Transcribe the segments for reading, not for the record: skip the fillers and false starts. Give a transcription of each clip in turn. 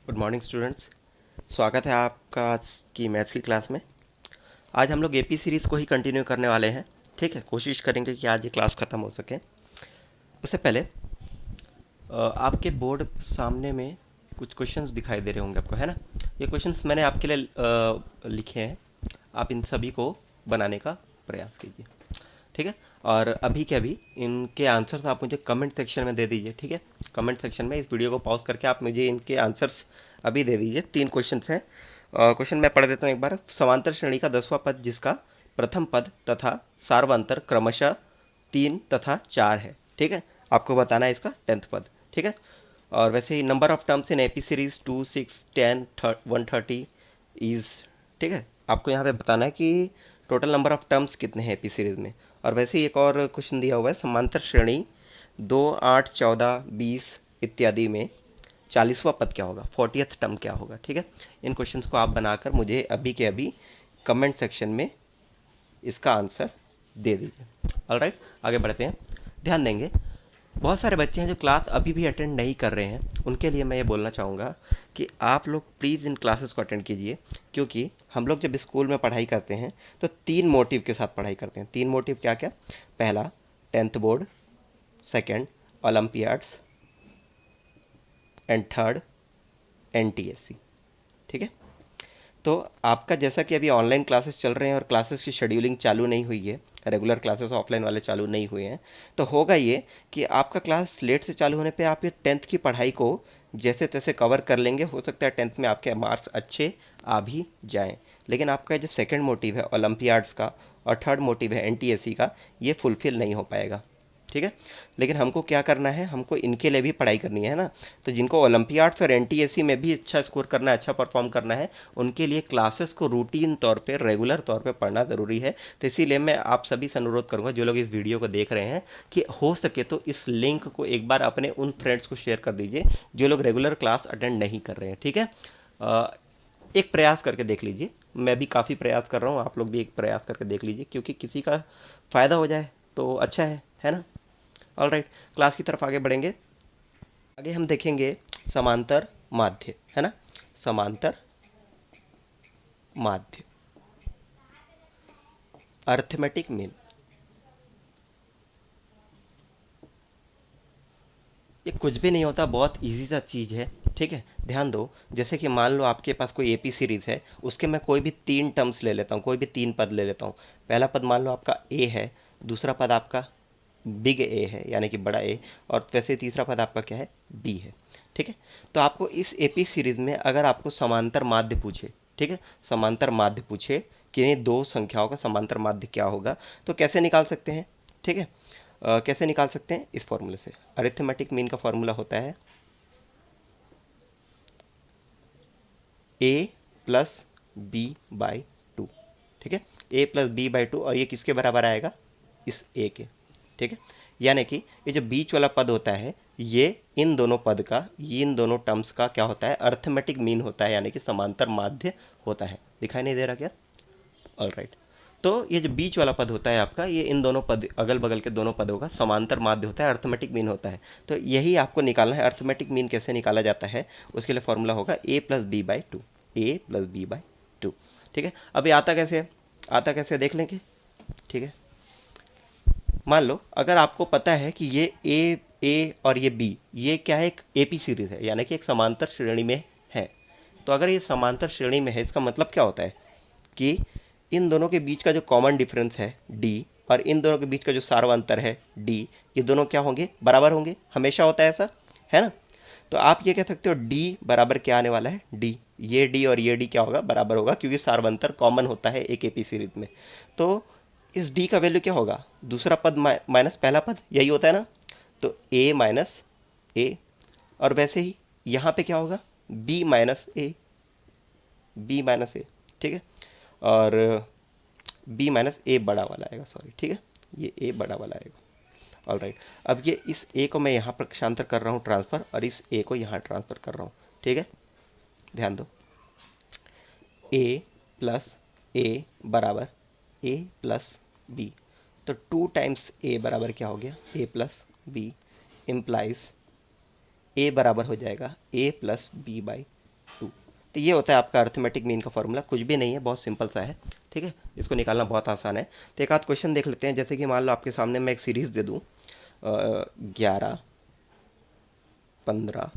Good morning students. स्वागत है आपका आज की मैथ्स की क्लास में। आज हम लोग एपी सीरीज़ को ही कंटिन्यू करने वाले हैं। ठीक है, कोशिश करेंगे कि आज ये क्लास ख़त्म हो सके। उससे पहले आपके बोर्ड सामने में कुछ क्वेश्चंस दिखाई दे रहे होंगे आपको, है ना। ये क्वेश्चंस मैंने आपके लिए लिखे हैं। आप इन सभी को बनाने का प्रयास कीजिए। ठीक है। और अभी के अभी इनके आंसर्स आप मुझे कमेंट सेक्शन में दे दीजिए। ठीक है, कमेंट सेक्शन में इस वीडियो को पॉज करके आप मुझे इनके आंसर्स अभी दे दीजिए। 3 क्वेश्चंस हैं। क्वेश्चन मैं पढ़ देता हूँ एक बार। समांतर श्रेणी का 10वां पद जिसका प्रथम पद तथा सार्वंतर क्रमशः 3 तथा 4 है। ठीक है, आपको बताना है इसका 10th पद। ठीक है। और वैसे ही number of terms in AP series 2, 6, 10, 130 is. ठीक है, आपको यहाँ पे बताना है कि टोटल नंबर ऑफ टर्म्स कितने हैं एपी सीरीज में। और वैसे ही एक और क्वेश्चन दिया हुआ है, समांतर श्रेणी 2, 8, 14, 20 इत्यादि में 40वां पद क्या होगा, 40th टर्म क्या होगा। ठीक है, इन क्वेश्चंस को आप बनाकर मुझे अभी के अभी कमेंट सेक्शन में इसका आंसर दे दीजिए। ऑलराइट, आगे बढ़ते हैं। ध्यान देंगे, बहुत सारे बच्चे हैं जो क्लास अभी भी अटेंड नहीं कर रहे हैं। उनके लिए मैं ये बोलना चाहूँगा कि आप लोग प्लीज़ इन क्लासेस को अटेंड कीजिए, क्योंकि हम लोग जब स्कूल में पढ़ाई करते हैं तो 3 मोटिव के साथ पढ़ाई करते हैं। 3 मोटिव क्या क्या? पहला 10th board, second Olympiads and third NTSC. ठीक है। तो आपका जैसा कि अभी ऑनलाइन क्लासेस चल रहे हैं और क्लासेस की शेड्यूलिंग चालू नहीं हुई है, रेगुलर क्लासेस ऑफलाइन वाले चालू नहीं हुए हैं, तो होगा ये कि आपका क्लास लेट से चालू होने पे आप ये 10th की पढ़ाई को जैसे तैसे कवर कर लेंगे। हो सकता है 10th में आपके मार्क्स अच्छे आ भी जाएं, लेकिन आपका जो सेकंड मोटिव है ओलंपियाड्स का और थर्ड मोटिव है एनटीएससी का, ये फुलफिल नहीं हो पाएगा। ठीक है, लेकिन हमको क्या करना है, हमको इनके लिए भी पढ़ाई करनी है ना। तो जिनको ओलंपियाड्स और एनटीएससी में भी अच्छा स्कोर करना है, अच्छा परफॉर्म करना है, उनके लिए क्लासेस को रूटीन तौर पे, रेगुलर तौर पे पढ़ना ज़रूरी है। तो इसीलिए मैं आप सभी से अनुरोध करूंगा, जो लोग इस वीडियो को देख रहे हैं, कि हो सके तो इस लिंक को एक बार अपने उन फ्रेंड्स को शेयर कर दीजिए जो लोग रेगुलर क्लास अटेंड नहीं कर रहे हैं। ठीक है, एक प्रयास करके देख लीजिए। मैं भी काफ़ी प्रयास कर रहा हूँ, आप लोग भी एक प्रयास करके देख लीजिए, क्योंकि किसी का फ़ायदा हो जाए तो अच्छा है ना। ऑल राइट, क्लास की तरफ आगे बढ़ेंगे। आगे हम देखेंगे समांतर माध्य, है ना। समांतर माध्य, अर्थमेटिक मीन। ये कुछ भी नहीं होता, बहुत इजी सा चीज़ है। ठीक है, ध्यान दो। जैसे कि मान लो आपके पास कोई एपी सीरीज़ है, उसके मैं कोई भी 3 टर्म्स ले लेता हूँ, कोई भी 3 पद ले लेता हूँ। पहला पद मान लो आपका ए है, दूसरा पद आपका बिग ए है यानी कि बड़ा ए, और वैसे तीसरा पद आपका क्या है, बी है। ठीक है, तो आपको इस एपी सीरीज में अगर आपको समांतर माध्य पूछे, ठीक है, समांतर माध्य पूछे कि इन्हीं दो संख्याओं का समांतर माध्य क्या होगा, तो कैसे निकाल सकते हैं। ठीक है, कैसे निकाल सकते हैं, इस फॉर्मूले से। अरिथमेटिक मीन का फॉर्मूला होता है A plus B by two. ठीक है, A plus B by to, और ये किसके बराबर आएगा, इस ए के। ठीक है, यानी कि ये जो बीच वाला पद होता है, ये इन दोनों पद का, ये इन दोनों टर्म्स का क्या होता है, अर्थमेटिक मीन होता है, यानी कि समांतर माध्य होता है। दिखाई नहीं दे रहा क्या? ऑल राइट, तो ये जो बीच वाला पद होता है आपका, ये इन दोनों पद, अगल बगल के दोनों पदों का समांतर माध्य होता है, अर्थमेटिक मीन होता है। तो यही आपको निकालना है। अर्थमेटिक मीन कैसे निकाला जाता है, उसके लिए फॉर्मूला होगा A plus B by two. A plus B by two. ठीक है, अभी आता कैसे है, आता कैसे है, देख लेंगे। ठीक है, मान लो अगर आपको पता है कि ये ए और ये बी, ये क्या है, एक एपी सीरीज है, यानी कि एक समांतर श्रेणी में है। तो अगर ये समांतर श्रेणी में है, इसका मतलब क्या होता है कि इन दोनों के बीच का जो कॉमन डिफरेंस है डी, और इन दोनों के बीच का जो सार्वंतर है डी, ये दोनों क्या होंगे, बराबर होंगे। हमेशा होता है ऐसा, है ना। तो आप ये कह सकते हो डी बराबर क्या आने वाला है, डी, ये डी और ये डी क्या होगा, बराबर होगा, क्योंकि सार्वंतर कॉमन होता है एक एपी सीरीज में। तो इस डी का वैल्यू क्या होगा, दूसरा पद माइनस पहला पद, यही होता है ना। तो ए माइनस ए, और वैसे ही यहाँ पे क्या होगा, बी माइनस ए, बी माइनस ए। ठीक है, और बी माइनस ए बड़ा वाला आएगा, सॉरी। ठीक है, ये ए बड़ा वाला आएगा। ऑल राइट, अब ये इस ए को मैं यहाँ पर पक्षांतर कर रहा हूँ ट्रांसफ़र, और इस ए को यहाँ ट्रांसफ़र कर रहा हूँ। ठीक है, ध्यान दो, ए प्लस ए बराबर ए प्लस बी। तो 2 टाइम्स ए बराबर क्या हो गया, ए प्लस बी, इम्प्लाइज ए बराबर हो जाएगा ए प्लस बी बाई तो ये होता है आपका अर्थमेटिक मीन का फॉर्मूला, कुछ भी नहीं है, बहुत सिंपल सा है। ठीक है, इसको निकालना बहुत आसान है। तो एक आध क्वेश्चन देख लेते हैं। जैसे कि मान लो आपके सामने मैं एक सीरीज़ दे दूँ 11, 15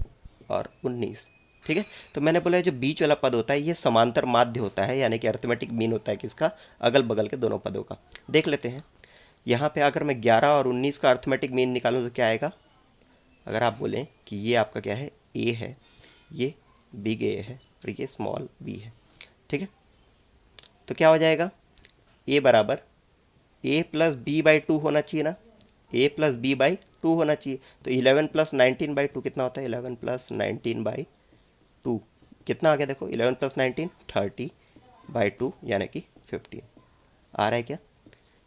और 19। ठीक है, तो मैंने बोला जो बीच वाला पद होता है ये समांतर माध्य होता है, यानी कि अर्थमेटिक मीन होता है किसका, अगल बगल के दोनों पदों का। देख लेते हैं यहाँ पे अगर मैं 11 और 19 का अर्थमेटिक मीन निकालूं तो क्या आएगा। अगर आप बोलें कि ये आपका क्या है, ए है, ये बिग ए है और ये स्मॉल बी है। ठीक है, तो क्या हो जाएगा, ए बराबर ए प्लस बी बाई 2 होना चाहिए ना, ए प्लस बी बाई 2 होना चाहिए। तो 11 प्लस 19 बाई 2 कितना होता है, 11 प्लस 19 बाई 2 कितना आ गया, देखो 11 प्लस 19 30 बाई 2 यानी कि 15 आ रहा है क्या।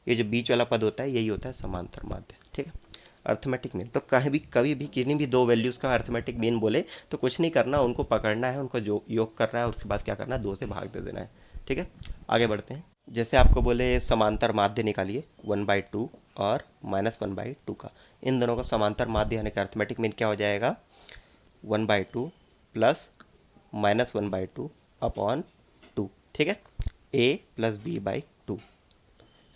ये जो बीच वाला पद होता है यही होता है समांतर माध्य। ठीक है, अर्थमेटिक मीन। तो कभी भी किसी भी दो वैल्यूज़ का अर्थमेटिक मीन बोले तो कुछ नहीं करना, उनको पकड़ना है, उनको जो योग करना है, उसके बाद क्या करना है, 2 से भाग दे देना है। ठीक है, आगे बढ़ते हैं। जैसे आपको बोले समांतर माध्य निकालिए 1/2 और -1/2 का, इन दोनों का समांतर माध्य यानी कि अर्थमेटिक मीन क्या हो जाएगा, 1/2 प्लस -1/2 अपॉन 2। ठीक है, a plus B by 2,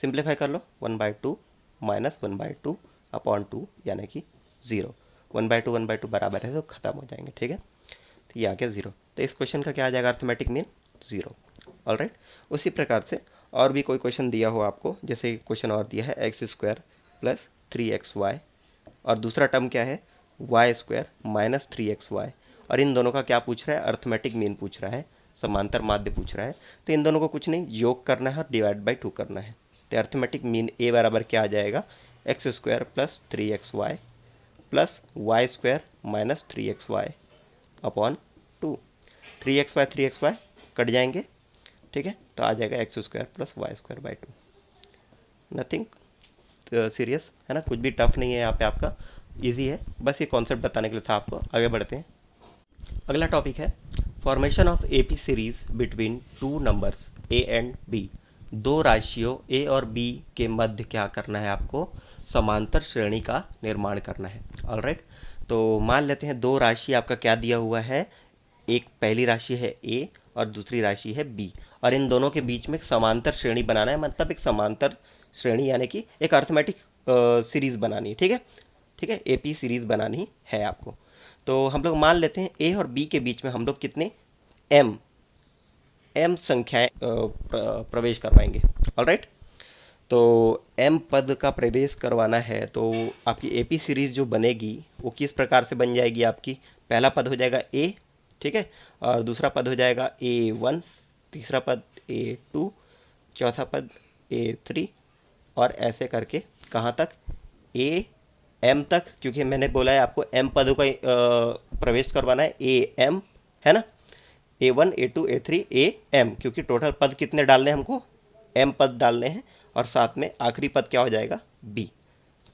simplify कर लो, 1/2 -1/2 अपॉन 2 यानी कि 0। 1/2 बराबर है तो खत्म हो जाएंगे। ठीक है, तो ये आ गया 0। तो इस क्वेश्चन का क्या आ जाएगा अर्थमेटिक मीन, 0। ऑलराइट, उसी प्रकार से और भी कोई क्वेश्चन दिया हो आपको, जैसे क्वेश्चन और दिया है x² प्लस 3xy और दूसरा टर्म क्या है y² माइनस 3xy, और इन दोनों का क्या पूछ रहा है, अर्थमेटिक मीन पूछ रहा है, समांतर माध्य पूछ रहा है। तो इन दोनों को कुछ नहीं, योग करना है और डिवाइड बाई 2 करना है। तो अर्थमेटिक मीन a बराबर क्या आ जाएगा, x² plus 3xy plus y² minus 3xy upon 2। 3xy cut जाएंगे। ठीक है, तो आ जाएगा x² plus y² by 2। Nothing serious है ना, कुछ भी टफ नहीं है यहाँ पे, आपका इजी है, बस ये कॉन्सेप्ट बताने के लिए था आपको। आगे बढ़ते हैं। अगला टॉपिक है formation of AP series between two numbers a and b. दो राशियों ए और बी के मध्य क्या करना है आपको, समांतर श्रेणी का निर्माण करना है। ऑलराइट, तो मान लेते हैं दो राशि आपका क्या दिया हुआ है, एक पहली राशि है ए और दूसरी राशि है बी, और इन दोनों के बीच में एक समांतर श्रेणी बनाना है, मतलब एक समांतर श्रेणी यानी कि एक अर्थमेटिक सीरीज बनानी है। ठीक है, ठीक है, एपी सीरीज बनानी है आपको। तो हम लोग मान लेते हैं ए और बी के बीच में हम लोग कितने एम संख्याएं प्रवेश करवाएंगे। ऑलराइट, तो एम पद का प्रवेश करवाना है, तो आपकी एपी सीरीज जो बनेगी वो किस प्रकार से बन जाएगी आपकी, पहला पद हो जाएगा ए, ठीक है, और दूसरा पद हो जाएगा A1, तीसरा पद A2, चौथा पद A3 और ऐसे करके कहाँ तक, AM तक, क्योंकि मैंने बोला है आपको M पदों का प्रवेश करवाना है, AM है ना, A1 A2 A3 AM, क्योंकि टोटल पद कितने डालने हैं हमको, M पद डालने हैं, और साथ में आखिरी पद क्या हो जाएगा, B।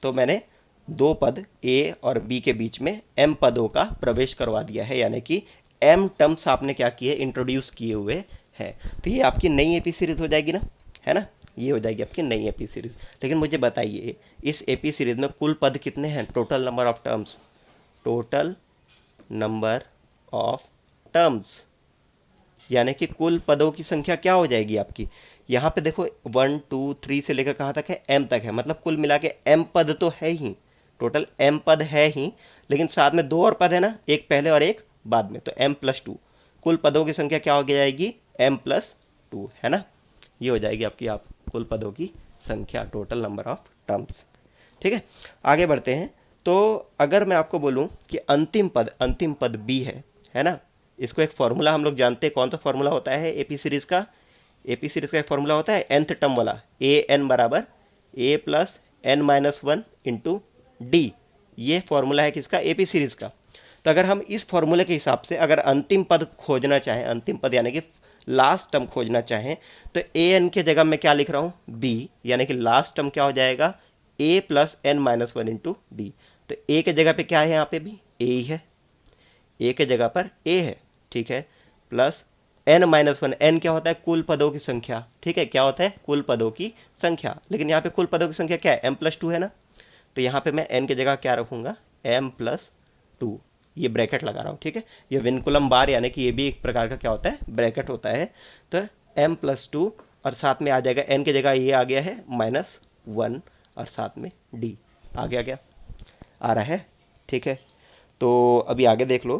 तो मैंने दो पद A और B के बीच में M पदों का प्रवेश करवा दिया है, यानी कि M टर्म्स आपने क्या किए, इंट्रोड्यूस किए हुए हैं। तो ये आपकी नई एपी सीरीज हो जाएगी ना, है ना, ये हो जाएगी आपकी नई एपी सीरीज। लेकिन मुझे बताइए इस एपी सीरीज में कुल पद कितने हैं, total number of terms, total number of terms यानी कि कुल पदों की संख्या क्या हो जाएगी आपकी। यहाँ पे देखो 1 2 3 से लेकर कहाँ तक है, M तक है, मतलब कुल मिला के M पद तो है ही, टोटल M पद है ही, लेकिन साथ में दो और पद है ना, एक पहले और एक बाद में, तो M+2, कुल पदों की संख्या क्या हो जाएगी, M+2, है ना, ये हो जाएगी आपकी आप कुल पदों की संख्या, टोटल नंबर ऑफ टर्म्स। ठीक है, आगे बढ़ते हैं। तो अगर मैं आपको बोलूं कि अंतिम पद B है ना, इसको एक फॉर्मूला हम लोग जानते हैं, कौन सा फॉर्मूला होता है एपी सीरीज का, एपी सीरीज का एक फॉर्मूला होता है nth टर्म वाला, an बराबर a plus n-1 into D, ये फॉर्मूला है किसका, एपी सीरीज का। तो अगर हम इस फॉर्मूले के हिसाब से अगर अंतिम पद खोजना चाहें, अंतिम पद यानी कि लास्ट टर्म खोजना चाहें, तो ए एन के जगह मैं क्या लिख रहा हूँ, बी, यानी कि लास्ट टर्म क्या हो जाएगा, ए प्लस n-1 इंटू डी। तो ए के जगह पे क्या है, यहाँ पे भी ए ही है, ए के जगह पर ए है, ठीक है, प्लस n-1, n क्या होता है, कुल पदों की संख्या, ठीक है, क्या होता है, कुल पदों की संख्या, लेकिन यहाँ पे कुल पदों की संख्या क्या है, m+2 है ना, तो यहाँ पे मैं n की जगह क्या रखूँगा, m+2, ये ब्रैकेट लगा रहा हूँ, ठीक है। ये विनकुलम बार यानी कि ये भी एक प्रकार का क्या होता है, ब्रैकेट होता है। तो m+2 और साथ में आ जाएगा n की जगह ये आ गया है -1 और साथ में d आ गया, क्या आ रहा है, ठीक है। तो अभी आगे देख लो।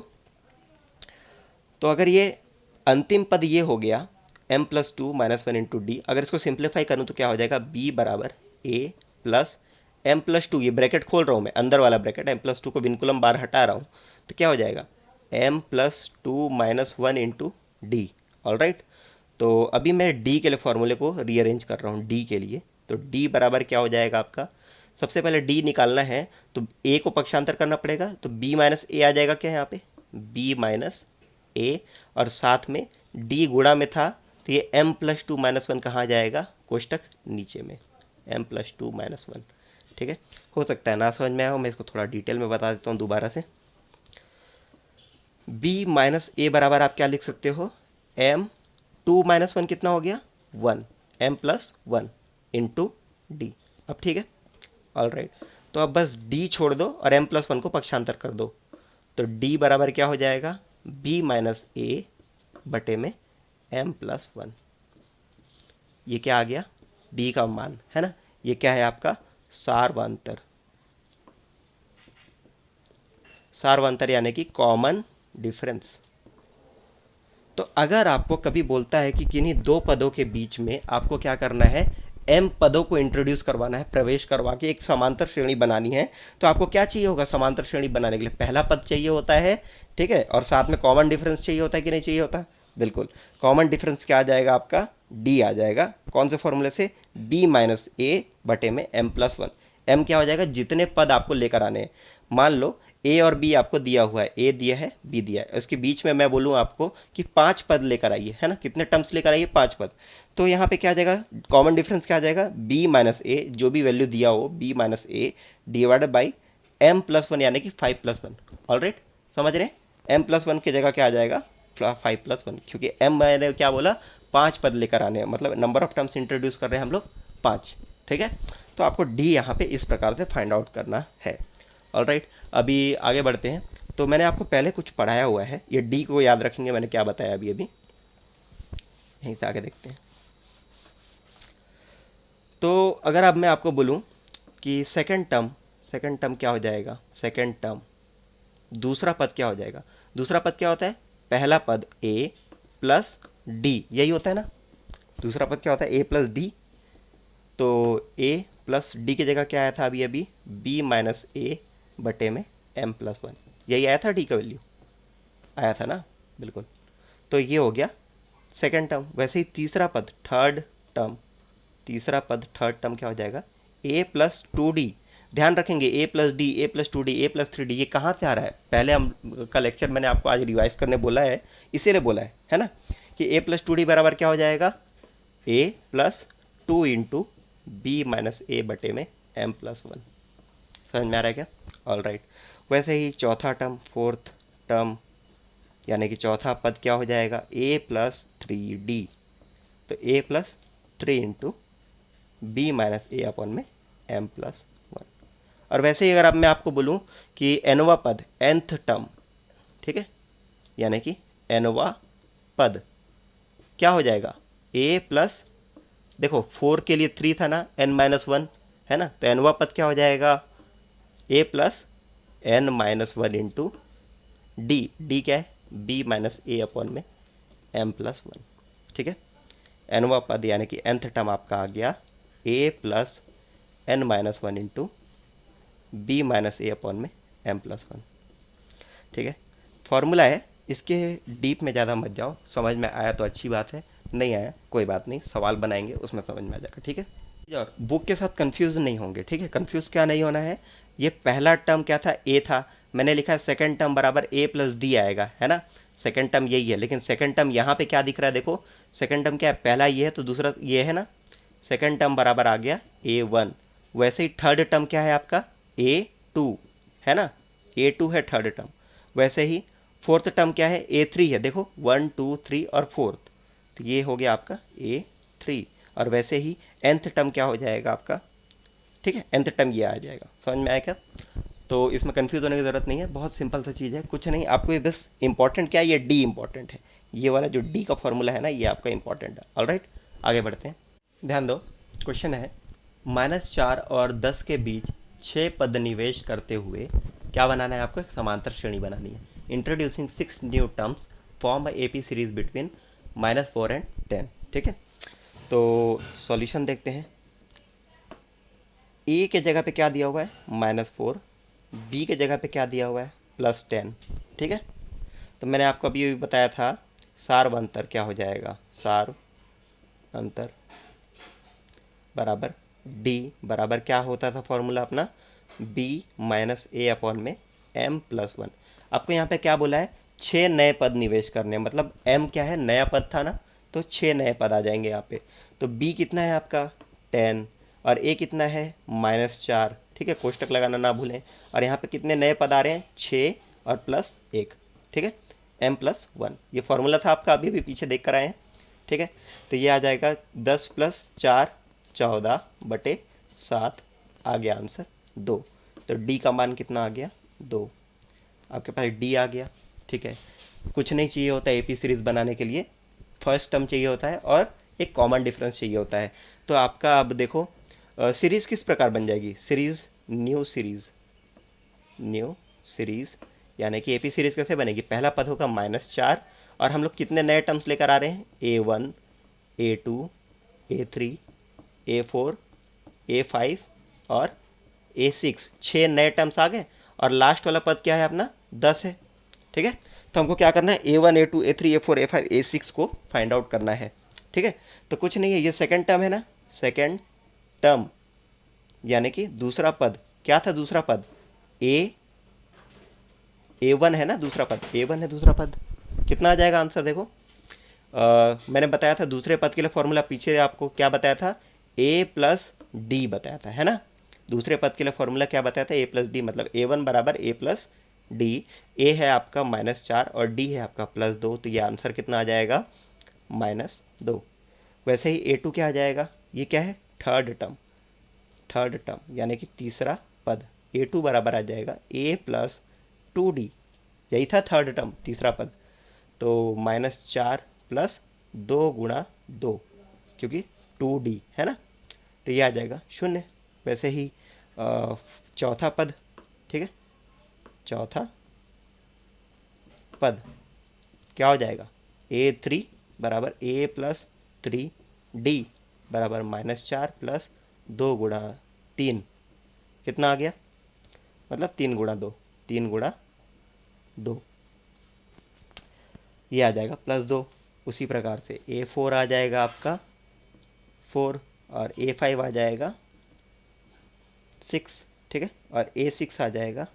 तो अगर ये अंतिम पद ये हो गया m+2 -1 इंटू डी, अगर इसको सिंप्लीफाई करूँ तो क्या हो जाएगा, b बराबर a प्लस m+2, ये ब्रैकेट खोल रहा हूँ मैं, अंदर वाला ब्रैकेट, m+2 को विनकुलम बार हटा रहा हूँ, तो क्या हो जाएगा m+2 -1 into D. All right. तो अभी मैं d के लिए फॉर्मूले को रीअरेंज कर रहा हूँ, d के लिए। तो d बराबर क्या हो जाएगा आपका, सबसे पहले d निकालना है तो a को पक्षांतर करना पड़ेगा, तो b माइनस ए आ जाएगा, क्या यहाँ पे b माइनस ए, और साथ में d गुणा में था तो ये m+2 -1 कहाँ जाएगा, कोष्टक नीचे में m+2 -1, ठीक है। हो सकता है ना समझ में आया हो, मैं इसको थोड़ा डिटेल में बता देता हूँ दोबारा से। b माइनस ए बराबर आप क्या लिख सकते हो, m2 -1 कितना हो गया 1, m+1 इंटू डी। अब ठीक है, ऑल राइट। तो अब बस d छोड़ दो और m+1 को पक्षांतर कर दो, तो d बराबर क्या हो जाएगा, b माइनस ए बटे में m+1। ये क्या आ गया, d का मान है ना, ये क्या है आपका सार्वंतर, सार्वंतर यानी कि कॉमन डिफरेंस। तो अगर आपको कभी बोलता है कि किन्हीं दो पदों के बीच में आपको क्या करना है, m पदों को इंट्रोड्यूस करवाना है, प्रवेश करवा के एक समांतर श्रेणी बनानी है, तो आपको क्या चाहिए होगा समांतर श्रेणी बनाने के लिए, पहला पद चाहिए होता है, ठीक है, और साथ में कॉमन डिफरेंस चाहिए होता है कि नहीं चाहिए होता, बिल्कुल। कॉमन डिफरेंस क्या आ जाएगा आपका, d आ जाएगा, कौन से फॉर्मूले से, b माइनस ए बटे में m+1। m क्या हो जाएगा, जितने पद आपको लेकर आने हैं, मान लो a और b आपको दिया हुआ है, a दिया है b दिया है, उसके बीच में मैं बोलूँ आपको कि 5 पद लेकर आइए, है ना, कितने टर्म्स लेकर आइए, 5 पद। तो यहाँ पे क्या आ जाएगा, कॉमन डिफरेंस क्या आ जाएगा, b माइनस ए, जो भी वैल्यू दिया हो b minus A divided by m+1 यानी कि 5+1। ऑल राइट, समझ रहे हैं, m+1 की जगह क्या आ जाएगा 5+1, क्योंकि m मैंने क्या बोला 5 पद लेकर आने हैं, मतलब नंबर ऑफ टर्म्स इंट्रोड्यूस कर रहे हैं हम लोग 5, ठीक है। तो आपको d यहाँ पे इस प्रकार से फाइंड आउट करना है। ऑल राइट, अभी आगे बढ़ते हैं। तो मैंने आपको पहले कुछ पढ़ाया हुआ है, ये डी को याद रखेंगे, मैंने क्या बताया अभी अभी, यहीं से आगे देखते हैं। तो अगर अब मैं आपको बोलूं कि सेकंड टर्म क्या हो जाएगा, सेकंड टर्म दूसरा पद क्या हो जाएगा, दूसरा पद क्या होता है, पहला पद a प्लस डी, यही होता है ना, दूसरा पद क्या होता है a प्लस डी। तो a प्लस डी की जगह क्या आया था अभी अभी, b माइनस ए बटे में m+1, यही आया था d का वैल्यू, आया था ना, बिल्कुल। तो ये हो गया सेकंड टर्म। वैसे ही तीसरा पद थर्ड टर्म, तीसरा पद थर्ड टर्म क्या हो जाएगा, a प्लस 2d, ध्यान रखेंगे a plus D, a plus 2d, a plus 3d, ये कहाँ से आ रहा है, पहले हम का लेक्चर मैंने आपको आज रिवाइज करने बोला है, इसीलिए बोला है ना, कि a प्लस 2d बराबर क्या हो जाएगा, a plus 2 into B minus A बटे में m+1। समझ में आ रहा है क्या, ऑल राइट। वैसे ही चौथा टर्म, फोर्थ टर्म यानी कि चौथा पद क्या हो जाएगा, a प्लस 3d, तो a plus 3 into B minus a upon में m+1। और वैसे ही अगर अब मैं आपको बोलूं कि nवा पद, nth टर्म, ठीक है, यानी कि nवा पद क्या हो जाएगा, a प्लस, देखो 4 के लिए 3 था ना, n-1 है ना, तो nवा पद क्या हो जाएगा, a plus n-1 into D, D क्या है, b माइनस ए अपॉन में m+1, ठीक है। nवा पद यानी कि nth टर्म आपका आ गया a plus n-1 into B minus a upon में m+1, ठीक है। फॉर्मूला है, इसके डीप में ज़्यादा मत जाओ, समझ में आया तो अच्छी बात है, नहीं आया कोई बात नहीं, सवाल बनाएंगे उसमें समझ में आ जाएगा, ठीक है। और बुक के साथ कंफ्यूज नहीं होंगे, ठीक है, कंफ्यूज क्या नहीं होना है। ये पहला टर्म क्या था, ए था, मैंने लिखा है सेकंड टर्म बराबर a प्लस डी आएगा, है ना, सेकंड टर्म यही है, लेकिन सेकंड टर्म यहाँ पे क्या दिख रहा है, देखो सेकंड टर्म क्या है, पहला ये है तो दूसरा ये है ना, सेकंड टर्म बराबर आ गया a1। वैसे ही थर्ड टर्म क्या है आपका, a2 है ना, a2 है थर्ड टर्म। वैसे ही फोर्थ टर्म क्या है, a3 है, देखो 1 2 3 और फोर्थ, तो ये हो गया आपका a3। और वैसे ही nth टर्म क्या हो जाएगा आपका, ठीक है, nth टर्म ये आ जाएगा, समझ में आया क्या। तो इसमें कंफ्यूज होने की ज़रूरत नहीं है, बहुत सिंपल सा चीज़ है, कुछ नहीं। आपको ये बस इंपॉर्टेंट क्या है, ये डी इंपॉर्टेंट है, ये वाला जो डी का फॉर्मूला है ना, ये आपका इंपॉर्टेंट है। ऑलराइट, आगे बढ़ते हैं। ध्यान दो, क्वेश्चन है -4 और 10 के बीच 6 पद निवेश करते हुए क्या बनाना है आपको, एक समांतर श्रेणी बनानी है। Introducing 6 new terms form A P series between -4 and 10। ठीक है, तो सॉल्यूशन देखते हैं। ए के जगह पे क्या दिया हुआ है, -4, बी के जगह पे क्या दिया हुआ है, +10। ठीक है, तो मैंने आपको अभी बताया था सार्व अंतर क्या हो जाएगा, सार्व अंतर बराबर डी बराबर क्या होता था फॉर्मूला अपना, b - a अपॉन में m+1। आपको यहाँ पे क्या बोला है, 6 नए पद निवेश करने, मतलब m क्या है, नया पद था ना, तो 6 नए पद आ जाएंगे यहाँ पे। तो b कितना है आपका 10 और a कितना है -4। ठीक है, कोष्टक लगाना ना भूलें। और यहाँ पे कितने नए पद आ रहे हैं, 6 और +1। ठीक है, m+1 ये फॉर्मूला था आपका, अभी भी पीछे देख कर आए हैं। ठीक है, तो ये आ जाएगा 10 + 4 14/7, आ गया आंसर 2। तो डी का मान कितना आ गया, 2। आपके पास डी आ गया। ठीक है, कुछ नहीं चाहिए होता एपी सीरीज बनाने के लिए, फर्स्ट टर्म चाहिए होता है और एक कॉमन डिफरेंस चाहिए होता है। तो आपका अब देखो सीरीज किस प्रकार बन जाएगी, सीरीज न्यू सीरीज यानी कि एपी सीरीज कैसे बनेगी, पहला पद होगा -4 और हम लोग कितने नए टर्म्स लेकर आ रहे हैं, A1 A2 A3 A4 A5 और A6, 6 नए टर्म्स आ गए और लास्ट वाला पद क्या है अपना 10 है। ठीक है, तो हमको क्या करना है, A1 A2 A3 A4 A5 A6 को फाइंड आउट करना है। ठीक है, तो कुछ नहीं है, ये सेकंड टर्म है ना, सेकंड टर्म यानी कि दूसरा पद, क्या था दूसरा पद, A1 है ना दूसरा पद, A1 है दूसरा पद। कितना आ जाएगा आंसर देखो, मैंने बताया था दूसरे पद के लिए फॉर्मूला, पीछे आपको क्या बताया था, A+D बताया था, है ना। दूसरे पद के लिए फॉर्मूला क्या बताया था, A+D, मतलब A1 बराबर A+D। A है आपका -4 और D है आपका +2, तो ये आंसर कितना आ जाएगा, -2। वैसे ही A2 क्या आ जाएगा, ये क्या है, थर्ड टर्म यानी कि तीसरा पद, A2 बराबर आ जाएगा A+2D, यही था थर्ड टर्म तीसरा पद। तो -4 + 2 × 2, क्योंकि 2D है ना, तो ये आ जाएगा 0। वैसे ही चौथा पद, ठीक है, चौथा पद क्या हो जाएगा, A3 बराबर A+3D बराबर -4 + 2 × 3, कितना आ गया, मतलब 3 × 2, 3 × 2, ये आ जाएगा +2। उसी प्रकार से A4 आ जाएगा आपका 4 और A5 आ जाएगा 6। ठीक है, और A6 आ जाएगा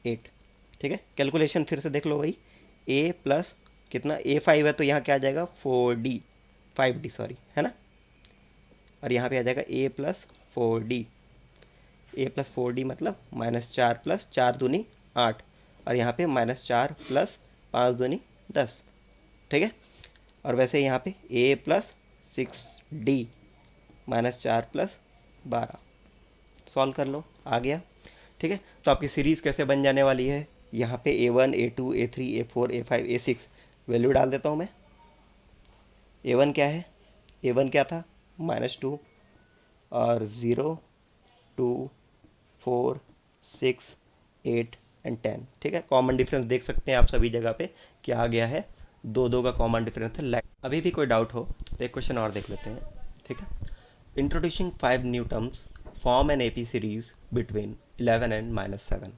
8। ठीक है, कैलकुलेशन फिर से देख लो भाई, A प्लस कितना, A5 है तो यहाँ क्या आ जाएगा 4D, 5D सॉरी, है ना, और यहाँ पे आ जाएगा A+4D, A+4D मतलब -4 + 4 दूनी 8, और यहाँ पे -4 + 5 दूनी 10। ठीक है, और वैसे यहाँ पे A+6D -4 + 12, सॉल्व कर लो, आ गया। ठीक है, तो आपकी सीरीज़ कैसे बन जाने वाली है, यहाँ पे A1 A2 A3 A4 A5 A6 value डाल देता हूँ मैं। A1 क्या है, A1 क्या था, -2 और 0 2 4 6 8 एंड 10। ठीक है, कॉमन डिफरेंस देख सकते हैं आप सभी जगह पे क्या आ गया है, 2 का कॉमन डिफरेंस है। अभी भी कोई डाउट हो तो एक क्वेश्चन और देख लेते हैं। ठीक है, introducing 5 new terms form an AP series between 11 and -7।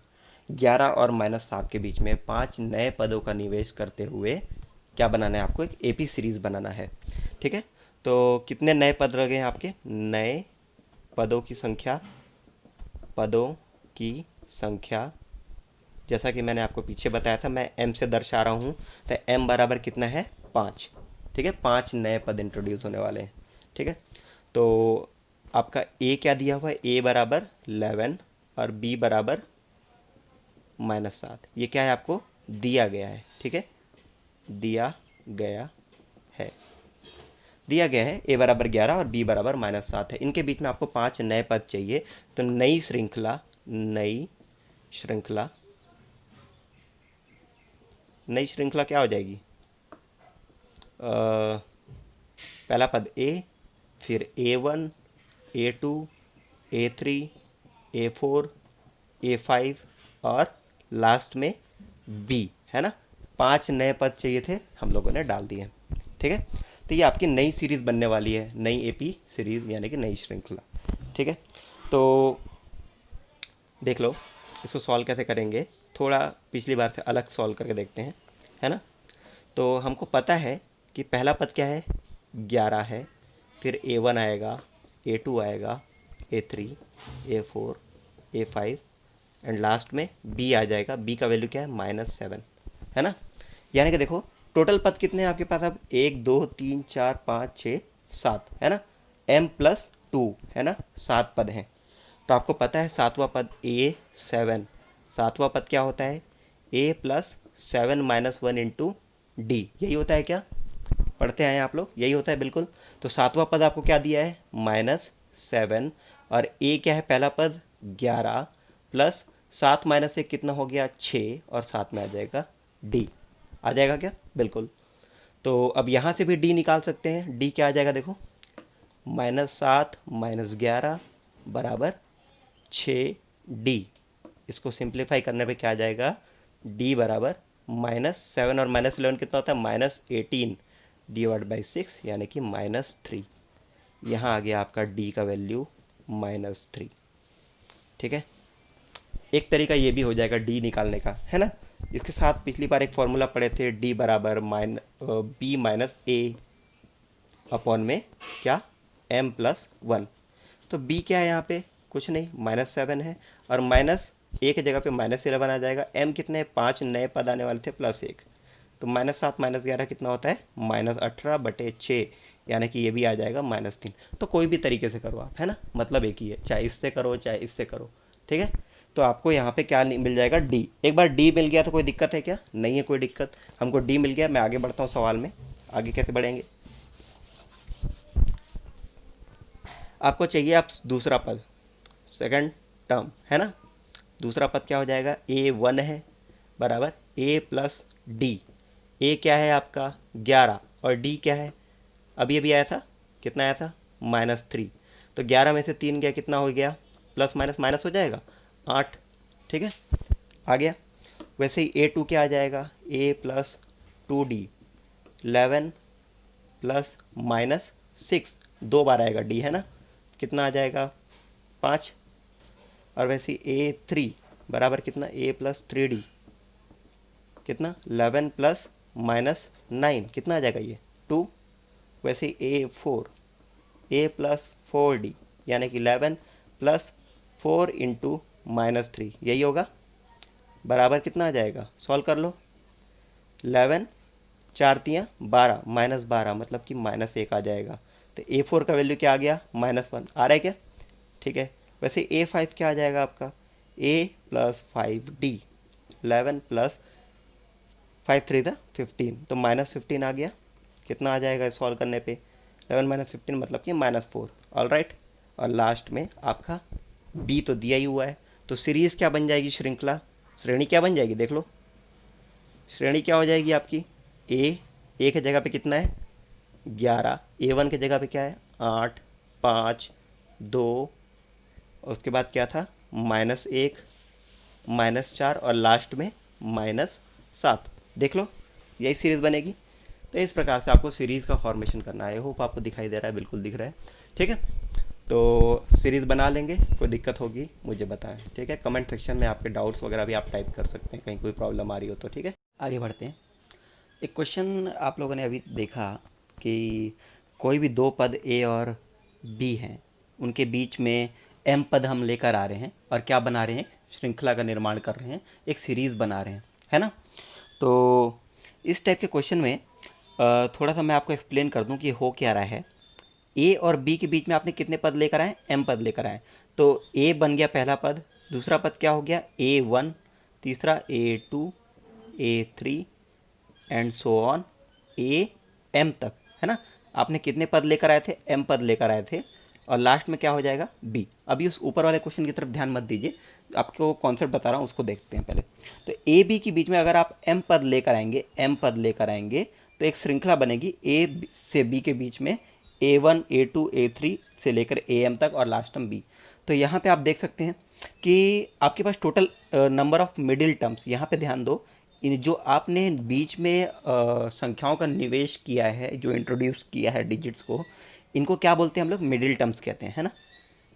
11 और -7 के बीच में 5 नए पदों का निवेश करते हुए क्या बनाना है आपको, एक एपी सीरीज बनाना है। ठीक है, तो कितने नए पद लगे हैं आपके, नए पदों की संख्या जैसा कि मैंने आपको पीछे बताया था, मैं m से दर्शा रहा हूँ, तो m बराबर कितना है 5। ठीक है, 5 नए पद इंट्रोड्यूस होने वाले हैं। ठीक है, तो आपका a क्या दिया हुआ है, a बराबर 11 और b बराबर -7, ये क्या है आपको दिया गया है। ठीक है, दिया गया है a बराबर 11 और b बराबर -7 है। इनके बीच में आपको 5 नए पद चाहिए, तो नई श्रृंखला, नई श्रृंखला क्या हो जाएगी? पहला पद a, फिर a1, a2, a3, a4, a5 और लास्ट में b, है ना। 5 नए पद चाहिए थे, हम लोगों ने डाल दिए। ठीक है, तो ये आपकी नई सीरीज़ बनने वाली है, नई एपी सीरीज़ यानी कि नई श्रृंखला। ठीक है, तो देख लो इसको सॉल्व कैसे करेंगे, थोड़ा पिछली बार से अलग सॉल्व करके देखते हैं, है ना। तो हमको पता है कि पहला पद क्या है, 11 है, फिर a1 आएगा, a2 आएगा, a3, a4, a5 and last में b आ जाएगा। b का वैल्यू क्या है, -7, है ना। यानी कि देखो टोटल पद कितने हैं आपके पास अब, 1 2 3 4 5 6 7, है ना। m+2, है ना, 7 पद हैं। तो आपको पता है सातवां पद a7, सातवां पद क्या होता है, a+7 - 1 × d, यही होता है क्या, पढ़ते आए आप लोग, यही होता है बिल्कुल। तो सातवां पद आपको क्या दिया है, -7, और a क्या है पहला पद 11 प्लस 7 - 1 कितना हो गया 6, और साथ में आ जाएगा d, आ जाएगा क्या, बिल्कुल। तो अब यहाँ से भी d निकाल सकते हैं, d क्या आ जाएगा देखो, -7 - 11 बराबर 6d। इसको सिंप्लीफाई करने पे क्या आ जाएगा, d बराबर -7 और -11 कितना होता है, -18 /6 यानी कि -3। यहाँ आ गया आपका d का वैल्यू -3। ठीक है, एक तरीका ये भी हो जाएगा d निकालने का, है ना। इसके साथ पिछली बार एक फॉर्मूला पढ़े थे, d बराबर b - a अपॉन में क्या, m+1। तो b क्या है यहाँ पे, कुछ नहीं, -7 है, और -a की जगह पे -11 आ जाएगा। m कितने, 5 नए पद आने वाले थे +1, तो -7 - 11 कितना होता है, -18/6, यानी कि ये भी आ जाएगा -3। तो कोई भी तरीके से करो आप, है ना, मतलब एक ही है, चाहे इससे करो चाहे इससे करो। ठीक है, तो आपको यहाँ पे क्या मिल जाएगा, d। एक बार d मिल गया तो कोई दिक्कत है क्या, नहीं है कोई दिक्कत, हमको d मिल गया। मैं आगे बढ़ता हूँ सवाल में, आगे कैसे बढ़ेंगे। आपको चाहिए आप दूसरा पद, सेकंड टर्म, है ना। दूसरा पद क्या हो जाएगा, a1 है बराबर a+d। a क्या है आपका 11 और d क्या है, अभी अभी आया था, कितना आया था, -3। तो 11 में से 3 गया, कितना हो गया, प्लस माइनस माइनस हो जाएगा 8। ठीक है, आ गया। वैसे ही a2 क्या आ जाएगा, a+2d, 11 प्लस -6, 2 बार आएगा d, है ना, कितना आ जाएगा 5। और वैसे a3 बराबर कितना, a+3d, कितना 11 प्लस -9, कितना आ जाएगा ये 2। वैसे a4 a+4d यानी कि 11 + 4 × -3, यही होगा, बराबर कितना आ जाएगा, सॉल्व कर लो। 11 4 तियाँ 12, -12 मतलब कि -1 आ जाएगा। तो a4 का वैल्यू क्या आ गया, -1 आ रहा है क्या। ठीक है, वैसे a5 क्या आ जाएगा आपका, a+5d, 11 प्लस 5 3 15, तो -15 आ गया, कितना आ जाएगा सॉल्व करने पे, 11 - 15 मतलब कि -4। ऑल राइट, और लास्ट में आपका b तो दिया ही हुआ है। तो सीरीज़ क्या बन जाएगी, श्रृंखला, श्रेणी क्या बन जाएगी, देख लो। श्रेणी क्या हो जाएगी आपकी, a की जगह पे कितना है 11, a1 की जगह पे क्या है 8, 5, 2, उसके बाद क्या था -1, -4 और लास्ट में -7। देख लो, यही सीरीज़ बनेगी। तो इस प्रकार से आपको सीरीज़ का फॉर्मेशन करना है। आई होप आपको दिखाई दे रहा है, बिल्कुल दिख रहा है। ठीक है, तो सीरीज़ बना लेंगे, कोई दिक्कत होगी मुझे बताएं। ठीक है, कमेंट सेक्शन में आपके डाउट्स वगैरह भी आप टाइप कर सकते हैं, कहीं कोई प्रॉब्लम आ रही हो तो। ठीक है, आगे बढ़ते हैं। एक क्वेश्चन आप लोगों ने अभी देखा कि कोई भी दो पद a और b हैं, उनके बीच में m पद हम लेकर आ रहे हैं और क्या बना रहे हैं, श्रृंखला का निर्माण कर रहे हैं, एक सीरीज़ बना रहे हैं, है ना। तो इस टाइप के क्वेश्चन में थोड़ा सा मैं आपको एक्सप्लेन कर दूं कि हो क्या रहा है। a और b के बीच में आपने कितने पद लेकर आए, m पद लेकर आए। तो a बन गया पहला पद, दूसरा पद क्या हो गया a1, तीसरा a2, a3 and so on a m तक, है ना। आपने कितने पद लेकर आए थे, m पद लेकर आए थे, और लास्ट में क्या हो जाएगा b। अभी उस ऊपर वाले क्वेश्चन की तरफ ध्यान मत दीजिए, आपको कॉन्सेप्ट बता रहा हूँ उसको देखते हैं पहले। तो a b के बीच में अगर आप m पद लेकर आएंगे तो एक श्रृंखला बनेगी a से b के बीच में a1 a2 a3 से लेकर am तक और लास्ट टर्म b। तो यहाँ पे आप देख सकते हैं कि आपके पास total number of middle terms, यहाँ पे ध्यान दो, इन जो आपने बीच में संख्याओं का निवेश किया है, जो इंट्रोड्यूस किया है डिजिट्स को, इनको क्या बोलते हैं हम लोग, मिडिल टर्म्स कहते हैं, है ना।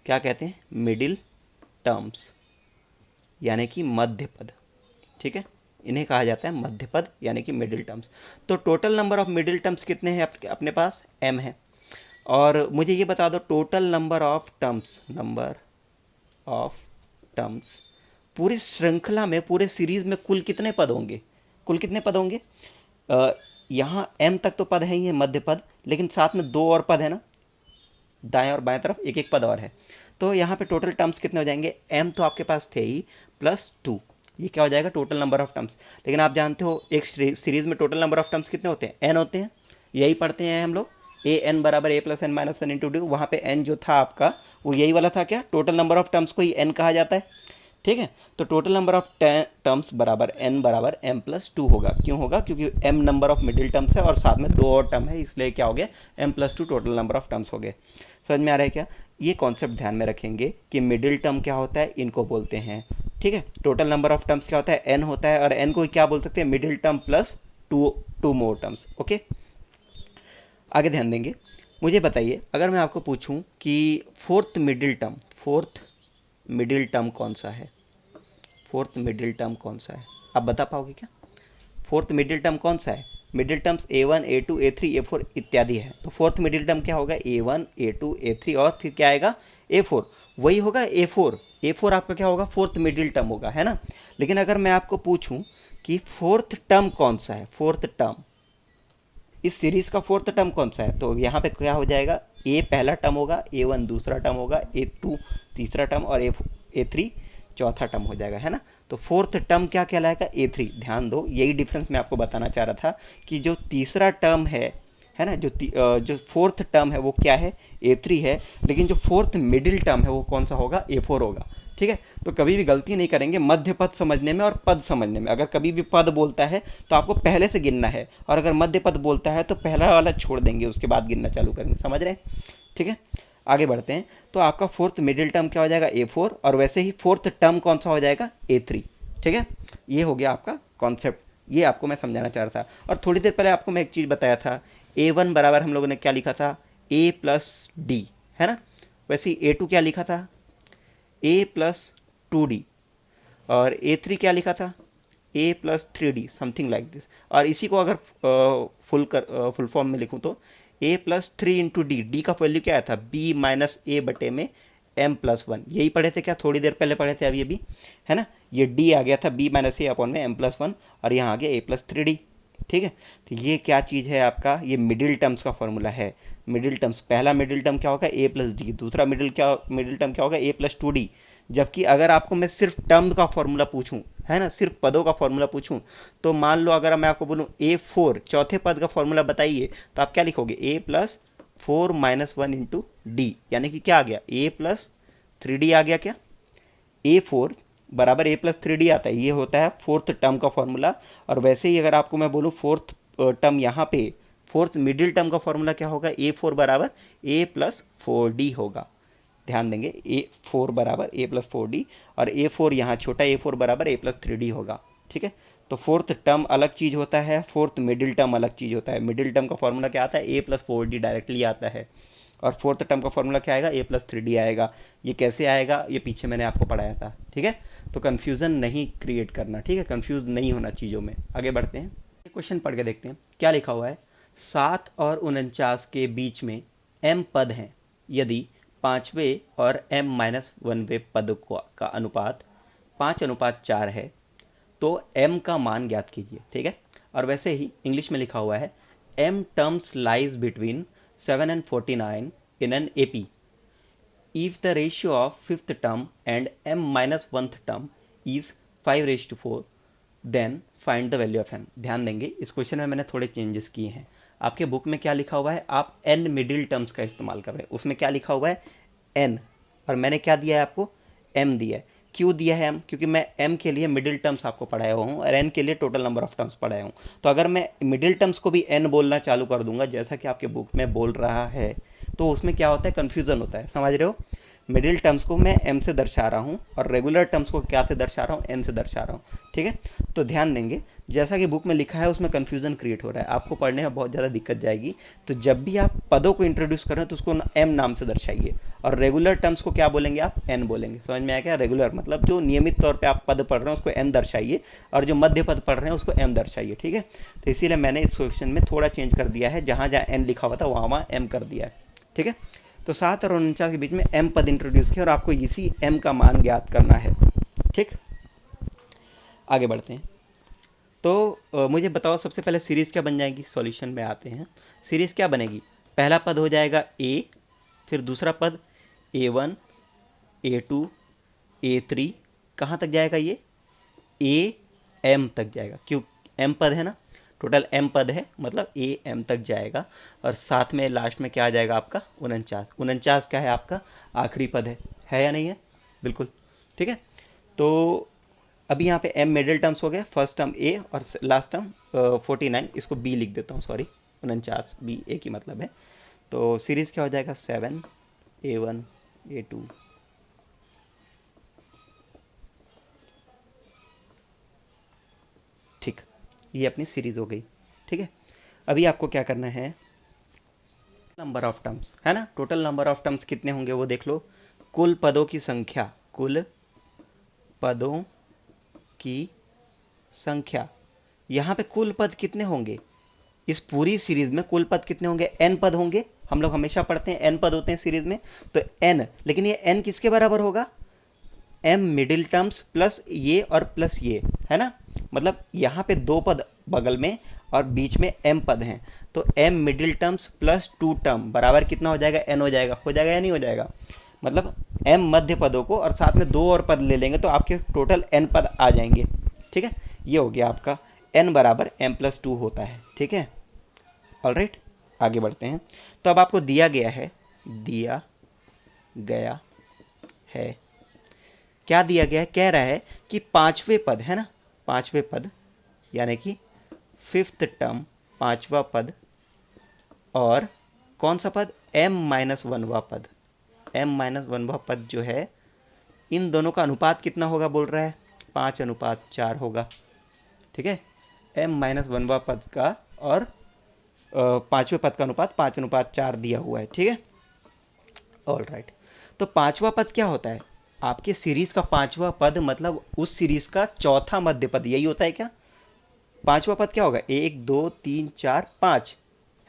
क्या कहते हैं, मिडिल टर्म्स, यानी कि मध्य पद, ठीक है, इन्हें कहा जाता है मध्य पद यानी कि मिडिल टर्म्स। तो total number of middle terms कितने हैं अपने पास, m है। और मुझे ये बता दो टोटल नंबर ऑफ टर्म्स पूरी श्रृंखला में, पूरे सीरीज में कुल कितने पद होंगे, यहाँ m तक तो पद है ही है, मध्य पद, लेकिन साथ में 2 और पद है ना, दाएं और बाएं तरफ एक एक पद और है। तो यहाँ पे टोटल टर्म्स कितने हो जाएंगे, m तो आपके पास थे ही +2, ये क्या हो जाएगा टोटल नंबर ऑफ टर्म्स। लेकिन आप जानते हो एक सीरीज में टोटल नंबर ऑफ टर्म्स कितने होते हैं, n होते हैं, यही पढ़ते हैं हम लोग, a n बराबर a + n - 1 इंटू डी। वहाँ पे n जो था आपका वो यही वाला था, क्या टोटल नंबर ऑफ टर्म्स को ही n कहा जाता है, ठीक है। तो टोटल नंबर ऑफ टर्म्स बराबर n बराबर m + 2 होगा। क्यों होगा, क्योंकि m number of middle terms है और साथ में 2 और टर्म है, इसलिए क्या हो गया m + 2 total number of terms हो गए। समझ में आ रहा है क्या, ये कॉन्सेप्ट ध्यान में रखेंगे कि मिडिल टर्म क्या होता है, इनको बोलते हैं, ठीक है। टोटल नंबर ऑफ टर्म्स क्या होता है, n होता है, और n को क्या बोल सकते हैं, मिडिल टर्म प्लस टू मोर टर्म्स। ओके, आगे ध्यान देंगे। मुझे बताइए अगर मैं आपको पूछूं कि फोर्थ मिडिल टर्म कौन सा है, आप बता पाओगे क्या, फोर्थ मिडिल टर्म कौन सा है। Middle terms a1 a2 a3 a4 इत्यादि है, तो फोर्थ मिडिल टर्म क्या होगा, a1 a2 a3 और फिर क्या आएगा a4, वही होगा a4 आपका क्या होगा, फोर्थ मिडिल टर्म होगा, है ना। लेकिन अगर मैं आपको पूछूं कि फोर्थ टर्म कौन सा है, फोर्थ टर्म इस सीरीज का फोर्थ टर्म कौन सा है, तो यहाँ पे क्या हो जाएगा, a पहला टर्म होगा, a1 दूसरा टर्म होगा, a2 तीसरा टर्म और a3 चौथा टर्म हो जाएगा, है ना। तो फोर्थ टर्म क्या कहलाएगा, a3। ध्यान दो, यही डिफरेंस मैं आपको बताना चाह रहा था कि जो तीसरा टर्म है ना, जो फोर्थ टर्म है वो क्या है, a3 है, लेकिन जो फोर्थ मिडिल टर्म है वो कौन सा होगा, a4 होगा, ठीक है। तो कभी भी गलती नहीं करेंगे मध्य पद समझने में और पद समझने में। अगर कभी भी पद बोलता है तो आपको पहले से गिनना है, और अगर मध्य पद बोलता है तो पहला वाला छोड़ देंगे, उसके बाद गिनना चालू करेंगे, समझ रहे हैं, ठीक है। आगे बढ़ते हैं। तो आपका फोर्थ मिडिल टर्म क्या हो जाएगा, a4, और वैसे ही फोर्थ टर्म कौन सा हो जाएगा, a3, ठीक है। ये हो गया आपका कॉन्सेप्ट, ये आपको मैं समझाना चाह रहा था। और थोड़ी देर पहले आपको मैं एक चीज़ बताया था, a1 बराबर हम लोगों ने क्या लिखा था, a + d, है ना। वैसे ही a2 क्या लिखा था, a + 2d, और a3 क्या लिखा था, a + 3d, something like this. और इसी को अगर फुल फॉर्म में लिखूँ तो a + 3 इंटू डी का वैल्यू क्या आया था, b - a बटे में m + 1, यही पढ़े थे क्या, थोड़ी देर पहले पढ़े थे, अभी है ना। ये d आ गया था b - a अपॉन में m + 1, और यहाँ आ गया a + 3d, ठीक है। तो ये क्या चीज़ है आपका, ये मिडिल टर्म्स का फॉर्मूला है। मिडिल टर्म्स, पहला मिडिल टर्म क्या होगा, a + d, दूसरा मिडिल टर्म क्या होगा, a + 2d। जबकि अगर आपको मैं सिर्फ टर्म का फॉर्मूला पूछूं, है ना, सिर्फ पदों का फॉर्मूला पूछूं, तो मान लो अगर मैं आपको बोलूं a4 चौथे पद का फॉर्मूला बताइए, तो आप क्या लिखोगे, a + 4 - 1 इंटू डी, यानी कि क्या आ गया, a + 3d आ गया क्या, a4 बराबर a + 3d आता है, ये होता है फोर्थ टर्म का फॉर्मूला। और वैसे ही अगर आपको मैं बोलूँ फोर्थ टर्म, यहाँ पे फोर्थ मिडिल टर्म का फॉर्मूला क्या होगा, a4 बराबर a + 4d होगा। ध्यान देंगे, a4 बराबर a + 4d, और a4 यहाँ छोटा a4 बराबर a + 3d होगा, ठीक है। तो फोर्थ टर्म अलग चीज़ होता है, फोर्थ मिडिल टर्म अलग चीज़ होता है। मिडिल टर्म का फॉर्मूला क्या आता है, a + 4d डायरेक्टली आता है, और फोर्थ टर्म का फॉर्मूला क्या आएगा, a + 3d आएगा। ये कैसे आएगा, ये पीछे मैंने आपको पढ़ाया था, ठीक है। तो कन्फ्यूज़न नहीं क्रिएट करना, ठीक है, कन्फ्यूज़ नहीं होना चीज़ों में। आगे बढ़ते हैं, क्वेश्चन पढ़ के देखते हैं क्या लिखा हुआ है। 7 और 49 के बीच में m पद हैं, यदि पाँचवें और m-1वें पद का अनुपात 5:4 है, तो m का मान ज्ञात कीजिए, ठीक है। और वैसे ही इंग्लिश में लिखा हुआ है, m terms lies between 7 and 49 in an AP. If the ratio of fifth term and m-1th term is 5:4, then find the value of n. ध्यान देंगे, इस क्वेश्चन में मैंने थोड़े चेंजेस किए हैं। आपके बुक में क्या लिखा हुआ है, आप n मिडिल टर्म्स का इस्तेमाल कर रहे हैं, उसमें क्या लिखा हुआ है, n, और मैंने क्या दिया है आपको, m दिया है। क्यों दिया है m? क्योंकि मैं m के लिए मिडिल टर्म्स आपको पढ़ाया हुआ हूँ और n के लिए टोटल नंबर ऑफ टर्म्स पढ़ाया हूँ। तो अगर मैं मिडिल टर्म्स को भी n बोलना चालू कर दूंगा जैसा कि आपके बुक में बोल रहा है, तो उसमें क्या होता है, कन्फ्यूज़न होता है, समझ रहे हो। मिडिल टर्म्स को मैं m से दर्शा रहा हूँ और रेगुलर टर्म्स को क्या से दर्शा रहा हूँ, n से दर्शा रहा हूँ, ठीक है। तो ध्यान देंगे, जैसा कि बुक में लिखा है उसमें कन्फ्यूज़न क्रिएट हो रहा है, आपको पढ़ने में बहुत ज़्यादा दिक्कत जाएगी। तो जब भी आप पदों को इंट्रोड्यूस कर रहे हैं तो उसको m नाम से दर्शाइए, और रेगुलर टर्म्स को क्या बोलेंगे आप, n बोलेंगे। समझ में आया क्या? रेगुलर मतलब जो नियमित तौर पे आप पद पढ़ रहे हैं उसको n दर्शाइए, और जो मध्य पद पढ़ रहे हैं उसको m दर्शाइए, ठीक है। तो इसीलिए मैंने इस क्वेश्चन में थोड़ा चेंज कर दिया है, जहाँ जहाँ n लिखा हुआ था वहाँ वहाँ m कर दिया है, ठीक है। तो 7 और 49 के बीच में m पद इंट्रोड्यूस किया और आपको इसी m का मान ज्ञात करना है, ठीक। आगे बढ़ते हैं। तो मुझे बताओ सबसे पहले सीरीज़ क्या बन जाएगी, सॉल्यूशन में आते हैं। सीरीज़ क्या बनेगी, पहला पद हो जाएगा a, फिर दूसरा पद a1 a2 a3, कहाँ तक जाएगा ये, a m तक जाएगा। क्यों, m पद है ना, टोटल m पद है, मतलब a m तक जाएगा। और साथ में लास्ट में क्या आ जाएगा आपका 49। 49 क्या है आपका आखिरी पद है या नहीं है, बिल्कुल, ठीक है। तो अभी यहाँ पे m मिडिल टर्म्स हो गया, फर्स्ट टर्म a और लास्ट टर्म 49, इसको b लिख देता हूँ, सॉरी 49 b एक ही मतलब है। तो सीरीज़ क्या हो जाएगा 7 a1 a2 ठीक, ये अपनी सीरीज़ हो गई, ठीक है। अभी आपको क्या करना है, नंबर ऑफ टर्म्स है ना, टोटल नंबर ऑफ टर्म्स कितने होंगे वो देख लो। कुल पदों की संख्या, कुल पदों की संख्या, यहाँ पे कुल पद कितने होंगे, इस पूरी सीरीज में कुल पद कितने होंगे, n पद होंगे। हम लोग हमेशा पढ़ते हैं n पद होते हैं सीरीज में, तो n, लेकिन ये n किसके बराबर होगा, m मिडिल टर्म्स प्लस ये और प्लस ये, है ना। मतलब यहाँ पे दो पद बगल में और बीच में m पद हैं, तो m middle terms plus 2 term बराबर कितना हो जाएगा, n हो जाएगा, या नहीं हो जाएगा। मतलब m मध्य पदों को और साथ में दो और पद ले लेंगे तो आपके टोटल n पद आ जाएंगे, ठीक है। ये हो गया आपका n बराबर m प्लस 2 होता है, ठीक है। ऑलराइट, आगे बढ़ते हैं। तो अब आपको दिया गया है, क्या दिया गया है, कह रहा है कि पांचवें पद है ना, पांचवें पद यानी कि फिफ्थ टर्म, पांचवा पद, और कौन सा पद, m-1वां पद, m-1वां पद जो है, इन दोनों का अनुपात कितना होगा बोल रहा है, 5:4 होगा, ठीक है। m-1वां पद का और पांचवें पद का अनुपात 5:4 दिया हुआ है, ठीक है। ऑल राइट, तो पांचवा पद क्या होता है, आपके सीरीज का पांचवा पद मतलब उस सीरीज का चौथा मध्य पद, यही होता है क्या। पांचवा पद क्या होगा, 1 2 3 4 5,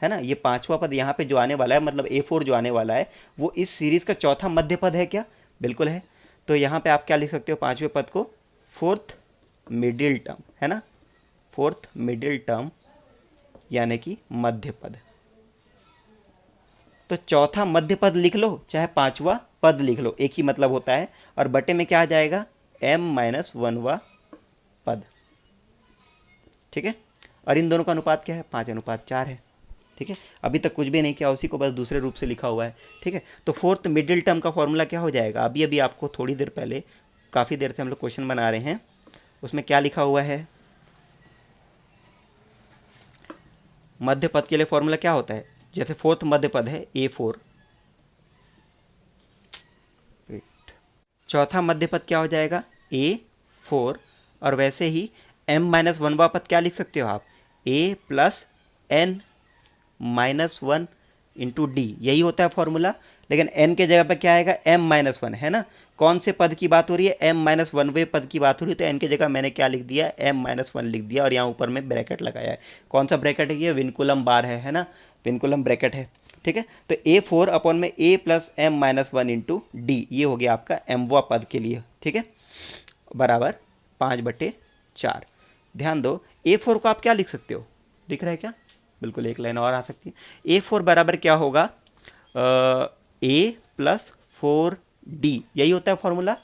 है ना। ये पांचवा पद यहाँ पे जो आने वाला है, मतलब A4 जो आने वाला है, वो इस सीरीज का चौथा मध्य पद है क्या, बिल्कुल है। तो यहाँ पे आप क्या लिख सकते हो, पांचवें पद को फोर्थ मिडिल टर्म, है ना, फोर्थ मिडिल टर्म यानी कि मध्य पद। तो चौथा मध्य पद लिख लो, चाहे पांचवा पद लिख लो, एक ही मतलब होता है। और बटे में क्या आ जाएगा, m-1वां पद, ठीक है। और इन दोनों का अनुपात क्या है, 5:4 है, ठीक है। अभी तक कुछ भी नहीं किया, उसी को बस दूसरे रूप से लिखा हुआ है, ठीक है। तो फोर्थ मिडिल टर्म का फॉर्मूला क्या हो जाएगा, अभी अभी आपको थोड़ी देर पहले, काफ़ी देर से हम लोग क्वेश्चन बना रहे हैं, उसमें क्या लिखा हुआ है, मध्य पद के लिए फॉर्मूला क्या होता है, जैसे फोर्थ मध्य पद है A4, चौथा मध्य पद क्या हो जाएगा A4, और वैसे ही m-1वां पद क्या लिख सकते हो आप, a plus n-1 into D, यही होता है फॉर्मूला। लेकिन n के जगह पर क्या आएगा, m-1, है ना। कौन से पद की बात हो रही है, m-1वें पद की बात हो रही है, तो n की जगह मैंने क्या लिख दिया, m-1 लिख दिया, और यहाँ ऊपर में ब्रैकेट लगाया है। कौन सा ब्रैकेट है ये, विनकुलम बार है ना, विनकुलम ब्रैकेट है, ठीक है। तो A4 अपॉन में a plus m-1 into D, ये हो गया आपका mवां पद के लिए, ठीक है, बराबर 5/4। ध्यान दो, A4 को आप क्या लिख सकते हो, दिख रहा है क्या, बिल्कुल एक लाइन और आ सकती है। A4 बराबर क्या होगा, a प्लस 4d, यही होता है फॉर्मूला,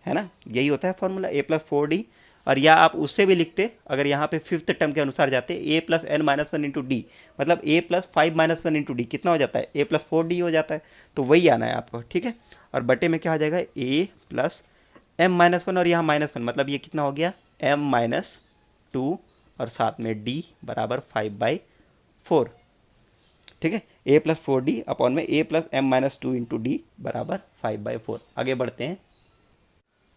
है ना, यही होता है फॉर्मूला, a प्लस 4d। और या आप उससे भी लिखते, अगर यहाँ पे फिफ्थ टर्म के अनुसार जाते, A plus N minus one into D, मतलब A plus five minus one into D कितना हो जाता है, ए प्लस फोर डी हो जाता है। तो वही आना है आपको, ठीक है। और बटे में क्या हो जाएगा, ए प्लस एम माइनस वन, और यहाँ माइनस वन, मतलब ये कितना हो गया, एम माइनस टू, और साथ में डी बराबर 5/4, ठीक है। A plus four D upon में A plus M minus two into D बराबर 5/4। आगे बढ़ते हैं,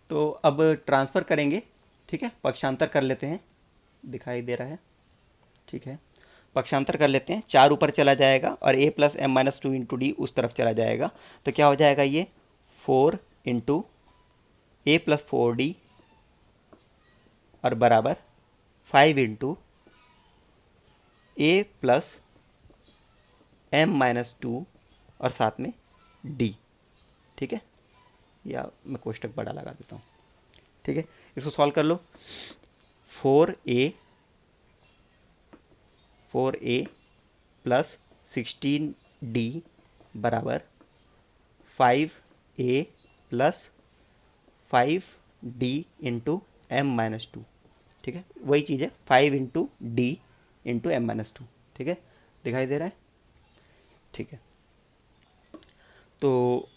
तो अब ट्रांसफ़र करेंगे, ठीक है। पक्षांतर कर लेते हैं, दिखाई दे रहा है, ठीक है। पक्षांतर कर लेते हैं, 4 ऊपर चला जाएगा और A plus M minus two into D उस तरफ चला जाएगा। तो क्या हो जाएगा, ये 4 इंटू ए प्लस फोर डी और बराबर 5 into A plus M minus to और साथ में डी, ठीक है। या मैं कोष्टक बड़ा लगा देता हूँ, ठीक है। इसको सॉल्व कर लो, 4a प्लस 16d बराबर 5a plus 5d into m minus two, ठीक है। वही चीज़ है, 5 into d into m minus two, ठीक है। दिखाई दे रहा है, ठीक है। तो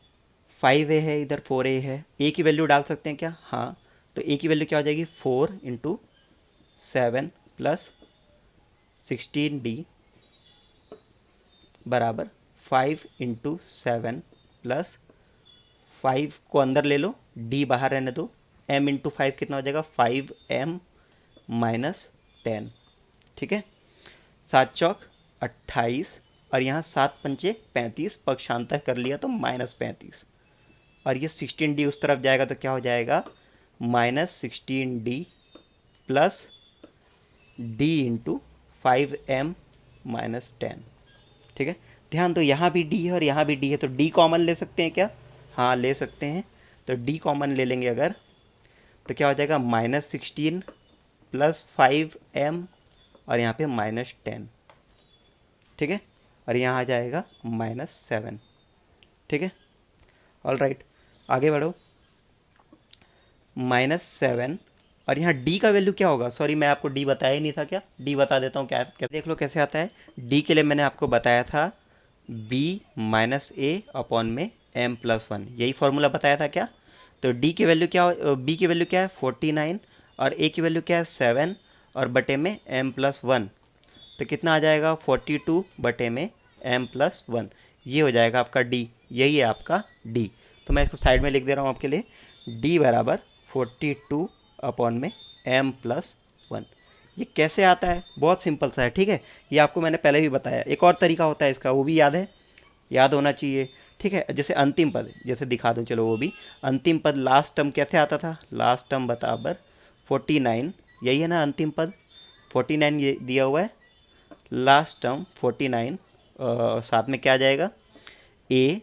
5a है, इधर 4a है, a की वैल्यू डाल सकते हैं क्या, हाँ। तो a की वैल्यू क्या हो जाएगी, 4 इंटू 7 प्लस 16d बराबर 5 इंटू 7 प्लस 5 को अंदर ले लो, d बाहर रहने दो, m इंटू 5 कितना हो जाएगा, 5m माइनस 10, ठीक है। 7 चौक 28 और यहाँ 7 पंचे 35, पक्षांतर कर लिया तो माइनस 35, और ये 16d उस तरफ जाएगा तो क्या हो जाएगा, minus 16d plus d into 5m minus 10, ठीक है। ध्यान दो, यहाँ भी d है और यहाँ भी d है, तो d कॉमन ले सकते हैं क्या, हाँ ले सकते हैं। तो d कॉमन ले लेंगे अगर, तो क्या हो जाएगा, माइनस 16 प्लस 5m और यहाँ पे माइनस 10, ठीक है। और यहाँ आ जाएगा माइनस 7, ठीक है। ऑल राइट, आगे बढ़ो, माइनस 7 और यहाँ d का वैल्यू क्या होगा, सॉरी मैं आपको d बताया ही नहीं था क्या, d बता देता हूँ क्या, देख लो कैसे आता है। d के लिए मैंने आपको बताया था b माइनस ए अपॉन में m प्लस 1, यही फॉर्मूला बताया था क्या। तो d की वैल्यू क्या, b की वैल्यू क्या है 49 और a की वैल्यू क्या है 7 और बटे में m प्लस 1, तो कितना आ जाएगा 42 बटे में m प्लस 1, ये हो जाएगा आपका d, यही है आपका d। तो मैं इसको साइड में लिख दे रहा हूँ आपके लिए, d बराबर 42 अपॉन में m प्लस 1। ये कैसे आता है, बहुत सिंपल सा है, ठीक है। ये आपको मैंने पहले भी बताया, एक और तरीका होता है इसका, वो भी याद है, याद होना चाहिए, ठीक है। जैसे अंतिम पद, जैसे दिखा दूँ चलो, वो भी अंतिम पद लास्ट टर्म कैसे आता था, लास्ट टर्म बराबर 49, यही है ना अंतिम पद, 49 ये दिया हुआ है, लास्ट टर्म 49, साथ में क्या आ जाएगा, a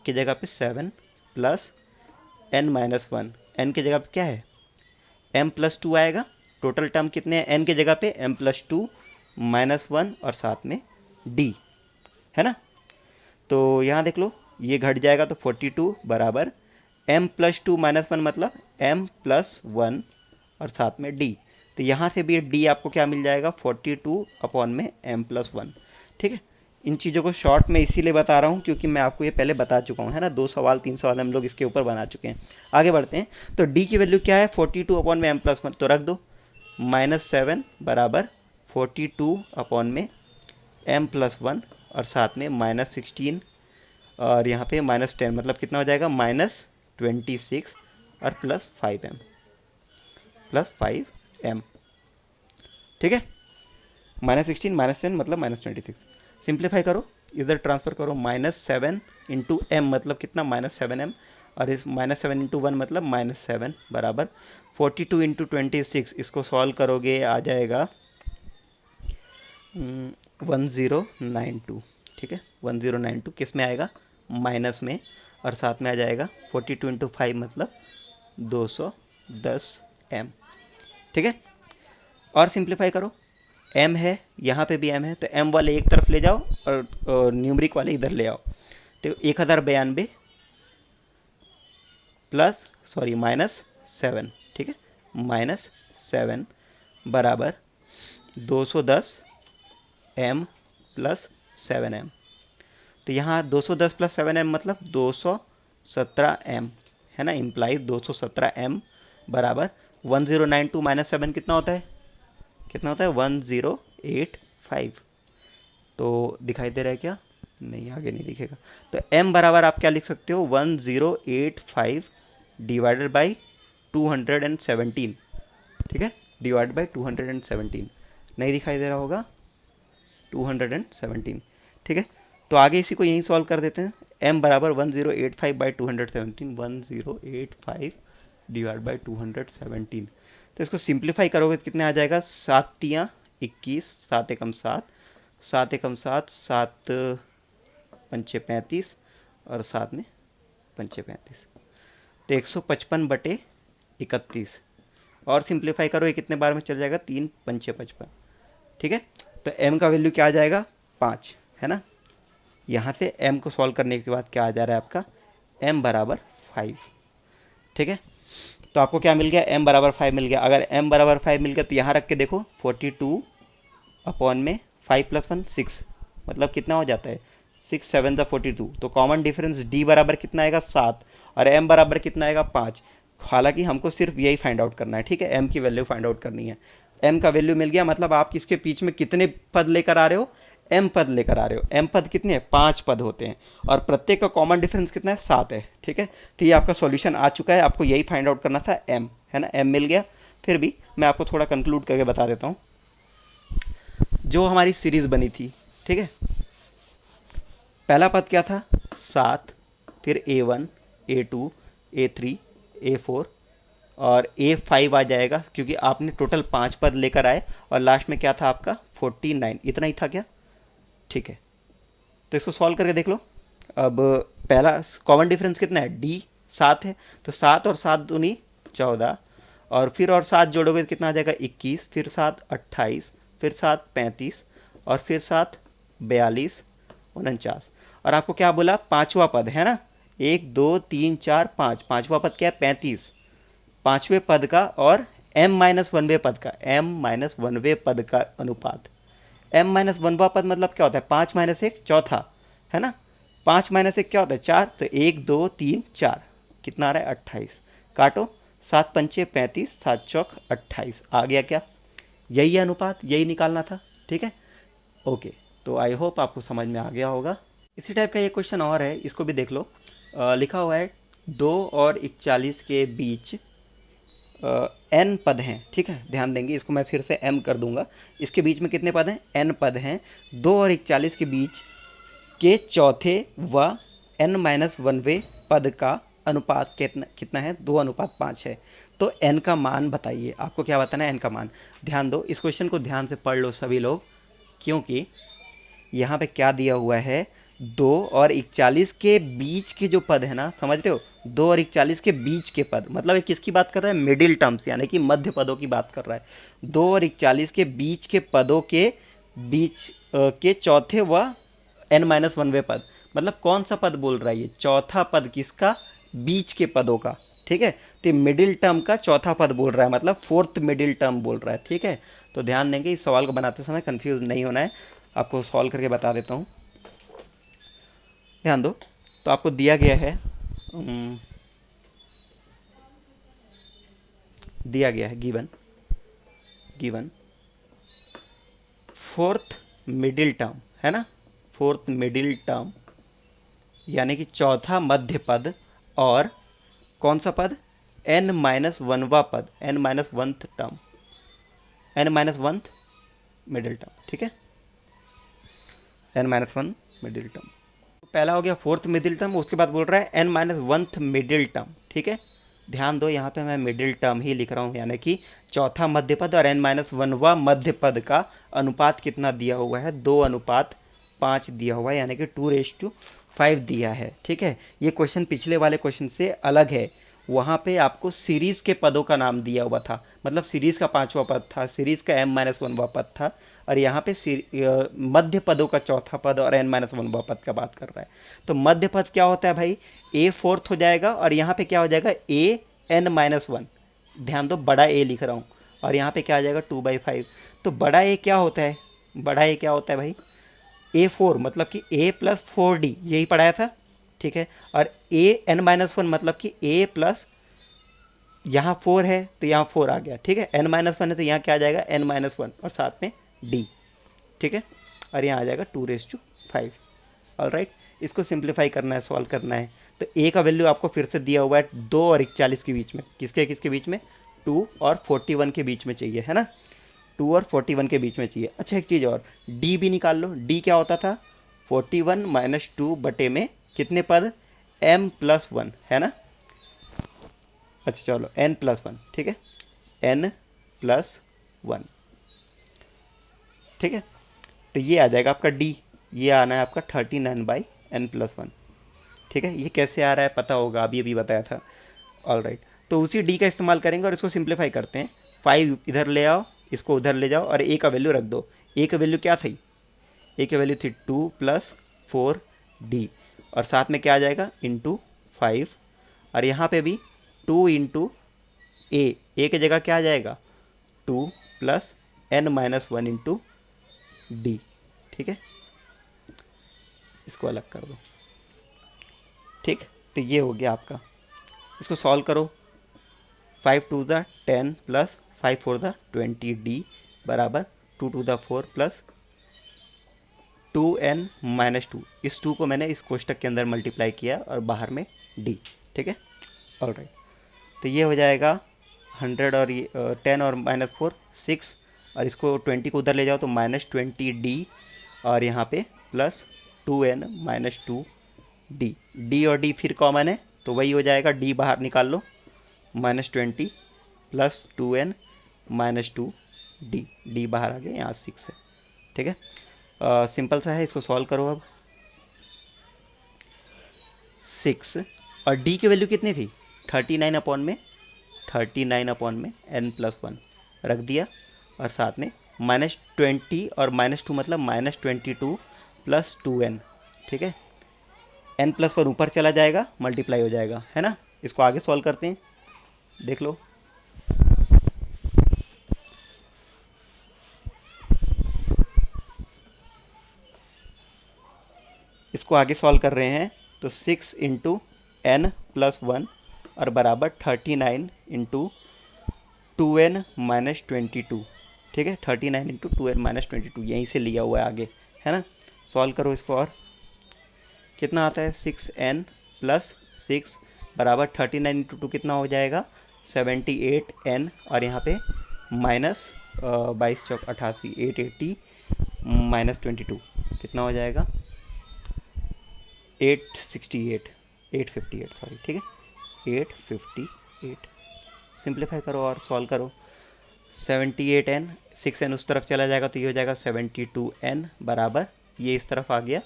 की जगह पे 7 प्लस n माइनस 1, n की जगह पे क्या है m प्लस 2 आएगा, टोटल टर्म कितने हैं n की जगह पे, m प्लस 2 माइनस 1 और साथ में d, है ना। तो यहाँ देख लो, ये घट जाएगा तो 42 बराबर m प्लस 2 माइनस 1 मतलब m प्लस 1 और साथ में d। तो यहाँ से भी d आपको क्या मिल जाएगा, 42 अपॉन में m प्लस 1, ठीक है। इन चीज़ों को शॉर्ट में इसीलिए बता रहा हूँ क्योंकि मैं आपको ये पहले बता चुका हूँ, है ना, 2 सवाल 3 सवाल हम लोग इसके ऊपर बना चुके हैं। आगे बढ़ते हैं, तो d की वैल्यू क्या है 42 अपॉन में m प्लस 1, तो रख दो -7 बराबर 42 अपॉन में m प्लस 1 और साथ में -16 और यहाँ पे -10, मतलब कितना हो जाएगा -26 और प्लस 5m, ठीक है। -16 -10 मतलब -26, सिंप्लीफाई करो, इधर ट्रांसफ़र करो, -7 इंटू m मतलब कितना -7m और इस -7 इंटू 1 मतलब -7 बराबर 42 इंटू 26, इसको सॉल्व करोगे आ जाएगा 1092, ठीक है। 1092 किस में आएगा, माइनस में, और साथ में आ जाएगा 42 इंटू 5 मतलब 210m, ठीक है। और सिंप्लीफाई करो, m है, यहाँ पे भी m है, तो m वाले एक तरफ ले जाओ और न्यूमरिक वाले इधर ले आओ, तो 1092 प्लस -7, ठीक है, 7 बराबर 210 m प्लस 7m। तो यहाँ 210 प्लस 7m मतलब 217m है ना, इम्प्लाइज 217m बराबर 1092 माइनस 7 कितना होता है, 1085। तो दिखाई दे रहा है क्या, नहीं आगे नहीं दिखेगा। तो m बराबर आप क्या लिख सकते हो, 1085 डिवाइडेड बाई 217, ठीक है, डिवाइड बाई 217, नहीं दिखाई दे रहा होगा, 217, ठीक है। तो आगे इसी को यहीं सॉल्व कर देते हैं। m बराबर 1085 बाई 217, 1085 डिवाइड बाई 217। तो इसको सिंप्लीफाई करोगे तो कितने आ जाएगा, 7 तियाँ 21, 7 एकम 7, 7 एकम 7, 7 पंचे 35 और 7 में पंचे 35, तो 155/31 और सिंप्लीफाई करो, ये कितने बार में चल जाएगा, 3 पंचे 55, ठीक है। तो m का वैल्यू क्या आ जाएगा, 5 है ना। यहाँ से m को सॉल्व करने के बाद क्या आ जा रहा है आपका, m बराबर 5, ठीक है। तो आपको क्या मिल गया, m बराबर 5 मिल गया। अगर m बराबर 5 मिल गया तो यहाँ रख के देखो, 42 अपॉन में 5 + 1 6, मतलब कितना हो जाता है, 6 7 42। तो कॉमन डिफरेंस d बराबर कितना आएगा, 7, और m बराबर कितना आएगा, 5। हालांकि हमको सिर्फ यही फाइंड आउट करना है, ठीक है, m की वैल्यू फाइंड आउट करनी है। m का वैल्यू मिल गया, मतलब आप इसके बीच में कितने पद लेकर आ रहे हो, m पद लेकर आ रहे हो। m पद कितने हैं, 5 पद होते हैं, और प्रत्येक का कॉमन डिफरेंस कितना है, 7 है, ठीक है। तो ये आपका सॉल्यूशन आ चुका है, आपको यही फाइंड आउट करना था, m है ना, m मिल गया। फिर भी मैं आपको थोड़ा कंक्लूड करके बता देता हूँ। जो हमारी सीरीज बनी थी, ठीक है, पहला पद क्या था, 7, फिर a1 a2 a3 a4 और a5 आ जाएगा, क्योंकि आपने टोटल 5 पद लेकर आए, और लास्ट में क्या था आपका 49, इतना ही था क्या, ठीक है। तो इसको सॉल्व करके देख लो। अब पहला कॉमन डिफरेंस कितना है, d 7 है, तो 7 और 7 दूनी 14, और फिर और 7 जोड़ोगे तो कितना आ जाएगा, 21, फिर 7 28, फिर 7 35, और फिर 7 42 49। और आपको क्या बोला, पाँचवा पद है ना, 1 2 3 4 5, पाँचवा पद क्या है, 35, पाँचवें पद का और m-1वें पद का, m-1वें पद का अनुपात। m-1वां पद मतलब क्या होता है, 5 - 1 चौथा, है ना, 5 - 1 क्या होता है, 4, तो 1 2 3 4, कितना आ रहा है, 28। काटो, 7 पंचे 35, 7 चौक 28, आ गया क्या, यही है अनुपात, यही निकालना था, ठीक है। ओके, तो आई होप आपको समझ में आ गया होगा। इसी टाइप का ये क्वेश्चन और है, इसको भी देख लो। लिखा हुआ है 2 और 41 के बीच n पद हैं, ठीक है, ध्यान देंगे, इसको मैं फिर से m कर दूंगा। इसके बीच में कितने पद हैं, n पद हैं। 2 और 41 के बीच के चौथे व n-1वें पद का अनुपात कितना है, 2:5 है। तो n का मान बताइए, आपको क्या बताना है, n का मान। ध्यान दो, इस क्वेश्चन को ध्यान से पढ़ लो सभी लोग, क्योंकि यहाँ पे क्या दिया हुआ है, 2 और 41 के बीच के जो पद है ना, समझ रहे हो, 2 और 41 के बीच के पद, मतलब ये किसकी बात कर रहा है, मिडिल टर्म्स, यानी कि मध्य पदों की बात कर रहा है। 2 और 41 के बीच के पदों के बीच के चौथे व n-1वें पद, मतलब कौन सा पद बोल रहा है ये, चौथा पद किसका, बीच के पदों का, ठीक है। तो मिडिल टर्म का चौथा पद बोल रहा है, मतलब फोर्थ मिडिल टर्म बोल रहा है, ठीक है। तो ध्यान देंगे, इस सवाल को बनाते समय कंफ्यूज नहीं होना है, आपको सॉल्व करके बता देता हूँ, ध्यान दो। तो आपको दिया गया है, गिवन फोर्थ मिडिल टर्म, है ना, फोर्थ मिडिल टर्म यानी कि चौथा मध्य पद, और कौन सा पद, n-1वां पद, n-1th term, n-1th middle term, ठीक है, n-1 मिडिल टर्म। पहला हो गया फोर्थ मिडिल टर्म, उसके बाद बोल रहा है n-1th मिडिल टर्म, ठीक है। ध्यान दो, यहाँ पे मैं मिडिल टर्म ही लिख रहा हूँ, यानी कि चौथा मध्य पद और n-1वां मध्य पद का अनुपात कितना दिया हुआ है, 2:5 दिया हुआ है, यानी कि 2:5 दिया है, ठीक है। ये क्वेश्चन पिछले वाले क्वेश्चन से अलग है, वहाँ पे आपको सीरीज़ के पदों का नाम दिया हुआ था, मतलब सीरीज़ का 5वां पद था, सीरीज़ का m-1वां पद था, और यहाँ पे मध्य पदों का चौथा पद और n-1वां पद का बात कर रहा है। तो मध्य पद क्या होता है भाई, a फोर्थ हो जाएगा, और यहाँ पे क्या हो जाएगा, a n-1, ध्यान दो, बड़ा a लिख रहा हूँ, और यहाँ पे क्या आ जाएगा 2/5। तो बड़ा ए क्या होता है, बड़ा ए क्या होता है भाई, A4 मतलब कि A प्लस 4D, यही पढ़ाया था, ठीक है। और N-1 मतलब कि A प्लस, यहाँ 4 है तो यहाँ 4 आ गया, ठीक है। N-1 है तो यहाँ क्या आ जाएगा N-1 और साथ में D, ठीक है। और यहाँ आ जाएगा 2/5। ऑल राइट, इसको सिंप्लीफाई करना है, सॉल्व करना है। तो ए का वैल्यू आपको फिर से दिया हुआ है 2 और 41 के बीच में, किसके किसके बीच में, 2 और 41 के बीच में चाहिए, है ना, 2 और 41 के बीच में चाहिए। अच्छा एक चीज़ और, डी भी निकाल लो। डी क्या होता था, 41 माइनस 2 बटे में कितने पद, m+1, है ना। अच्छा चलो n+1, ठीक है, n+1, ठीक है। तो ये आ जाएगा आपका डी, ये आना है आपका 39/n+1, ठीक है। ये कैसे आ रहा है पता होगा, अभी अभी बताया था। ऑल राइट, तो उसी डी का इस्तेमाल करेंगे और इसको सिंप्लीफाई करते हैं। 5 इधर ले आओ, इसको उधर ले जाओ और ए का वैल्यू रख दो। ए का वैल्यू क्या थी, ए की वैल्यू थी 2 + 4D, और साथ में क्या आ जाएगा इंटू 5, और यहाँ पे भी 2 इंटू ए की जगह क्या आ जाएगा 2 + n-1 इंटू डी, ठीक है। इसको अलग कर दो, ठीक। तो ये हो गया आपका, इसको सॉल्व करो। 5 2 = 10 + 5 4 = 20D बराबर 2 to the 4 + 2n-2। इस 2 को मैंने इस कोष्टक के अंदर मल्टीप्लाई किया और बाहर में d, ठीक है। ऑल राइट, तो ये हो जाएगा 100 और 10 और -4 6, और इसको 20 को उधर ले जाओ तो -20D, और यहाँ पे प्लस 2n-2D। d और d फिर कॉमन है तो वही हो जाएगा, d बाहर निकाल लो, -20 + 2n-2D, d बाहर आ गया, यहाँ 6 है, ठीक है। सिंपल सा है, इसको सॉल्व करो अब। 6 और d की वैल्यू कितनी थी 39/में n+1 रख दिया, और साथ में -20 और -2 मतलब -22 + 2n, ठीक है। n+1 ऊपर चला जाएगा, मल्टीप्लाई हो जाएगा, है ना। इसको आगे सॉल्व करते हैं, देख लो। इसको आगे सॉल्व कर रहे हैं तो 6 इंटू n+1 और बराबर 39 इंटू 2n-22, ठीक है। 39 इंटू 2n-22 यहीं से लिया हुआ है आगे, है ना। सॉल्व करो इसको, और कितना आता है 6n + 6 बराबर 39 इंटू 2 कितना हो जाएगा 78n, और यहाँ पे माइनस 22 चौक 88 880 -22 कितना हो जाएगा 858 सॉरी, ठीक है 858। सिंप्लीफाई करो और सॉल्व करो। 78n, 6n उस तरफ चला जाएगा तो ये हो जाएगा 72n बराबर, ये इस तरफ आ गया,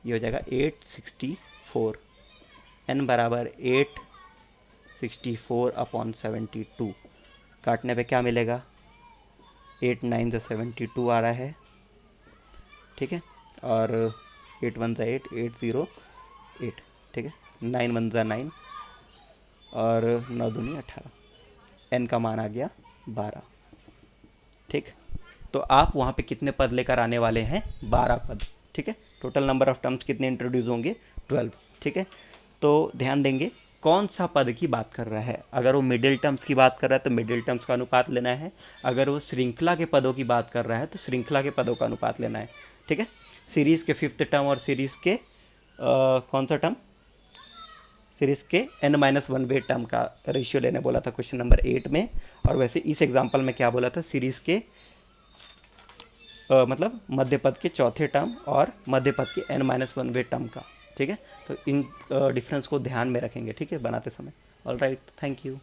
ये हो जाएगा 864, n बराबर 864/72। काटने पे क्या मिलेगा 8 9 72 आ रहा है, ठीक है। और 8 1 8 8 0 8, ठीक है। 9 1 9 और 9 2 18, n का मान आ गया 12, ठीक। तो आप वहाँ पे कितने पद लेकर आने वाले हैं 12 पद, ठीक है। टोटल नंबर ऑफ टर्म्स कितने इंट्रोड्यूस होंगे 12, ठीक है। तो ध्यान देंगे कौन सा पद की बात कर रहा है। अगर वो मिडिल टर्म्स की बात कर रहा है तो मिडिल टर्म्स का अनुपात लेना है, अगर वो श्रृंखला के पदों की बात कर रहा है तो श्रृंखला के पदों का अनुपात लेना है, ठीक है। सीरीज़ के 5th टर्म और सीरीज़ के कौन सा टर्म, सीरीज़ के n-1 टर्म का रेशियो लेने बोला था क्वेश्चन नंबर 8 में, और वैसे इस एग्जांपल में क्या बोला था सीरीज़ के मतलब मध्य पद के 4थे टर्म और मध्य पद के n-1 टर्म का, ठीक है। तो इन डिफरेंस को ध्यान में रखेंगे, ठीक है, बनाते समय। All right, thank you.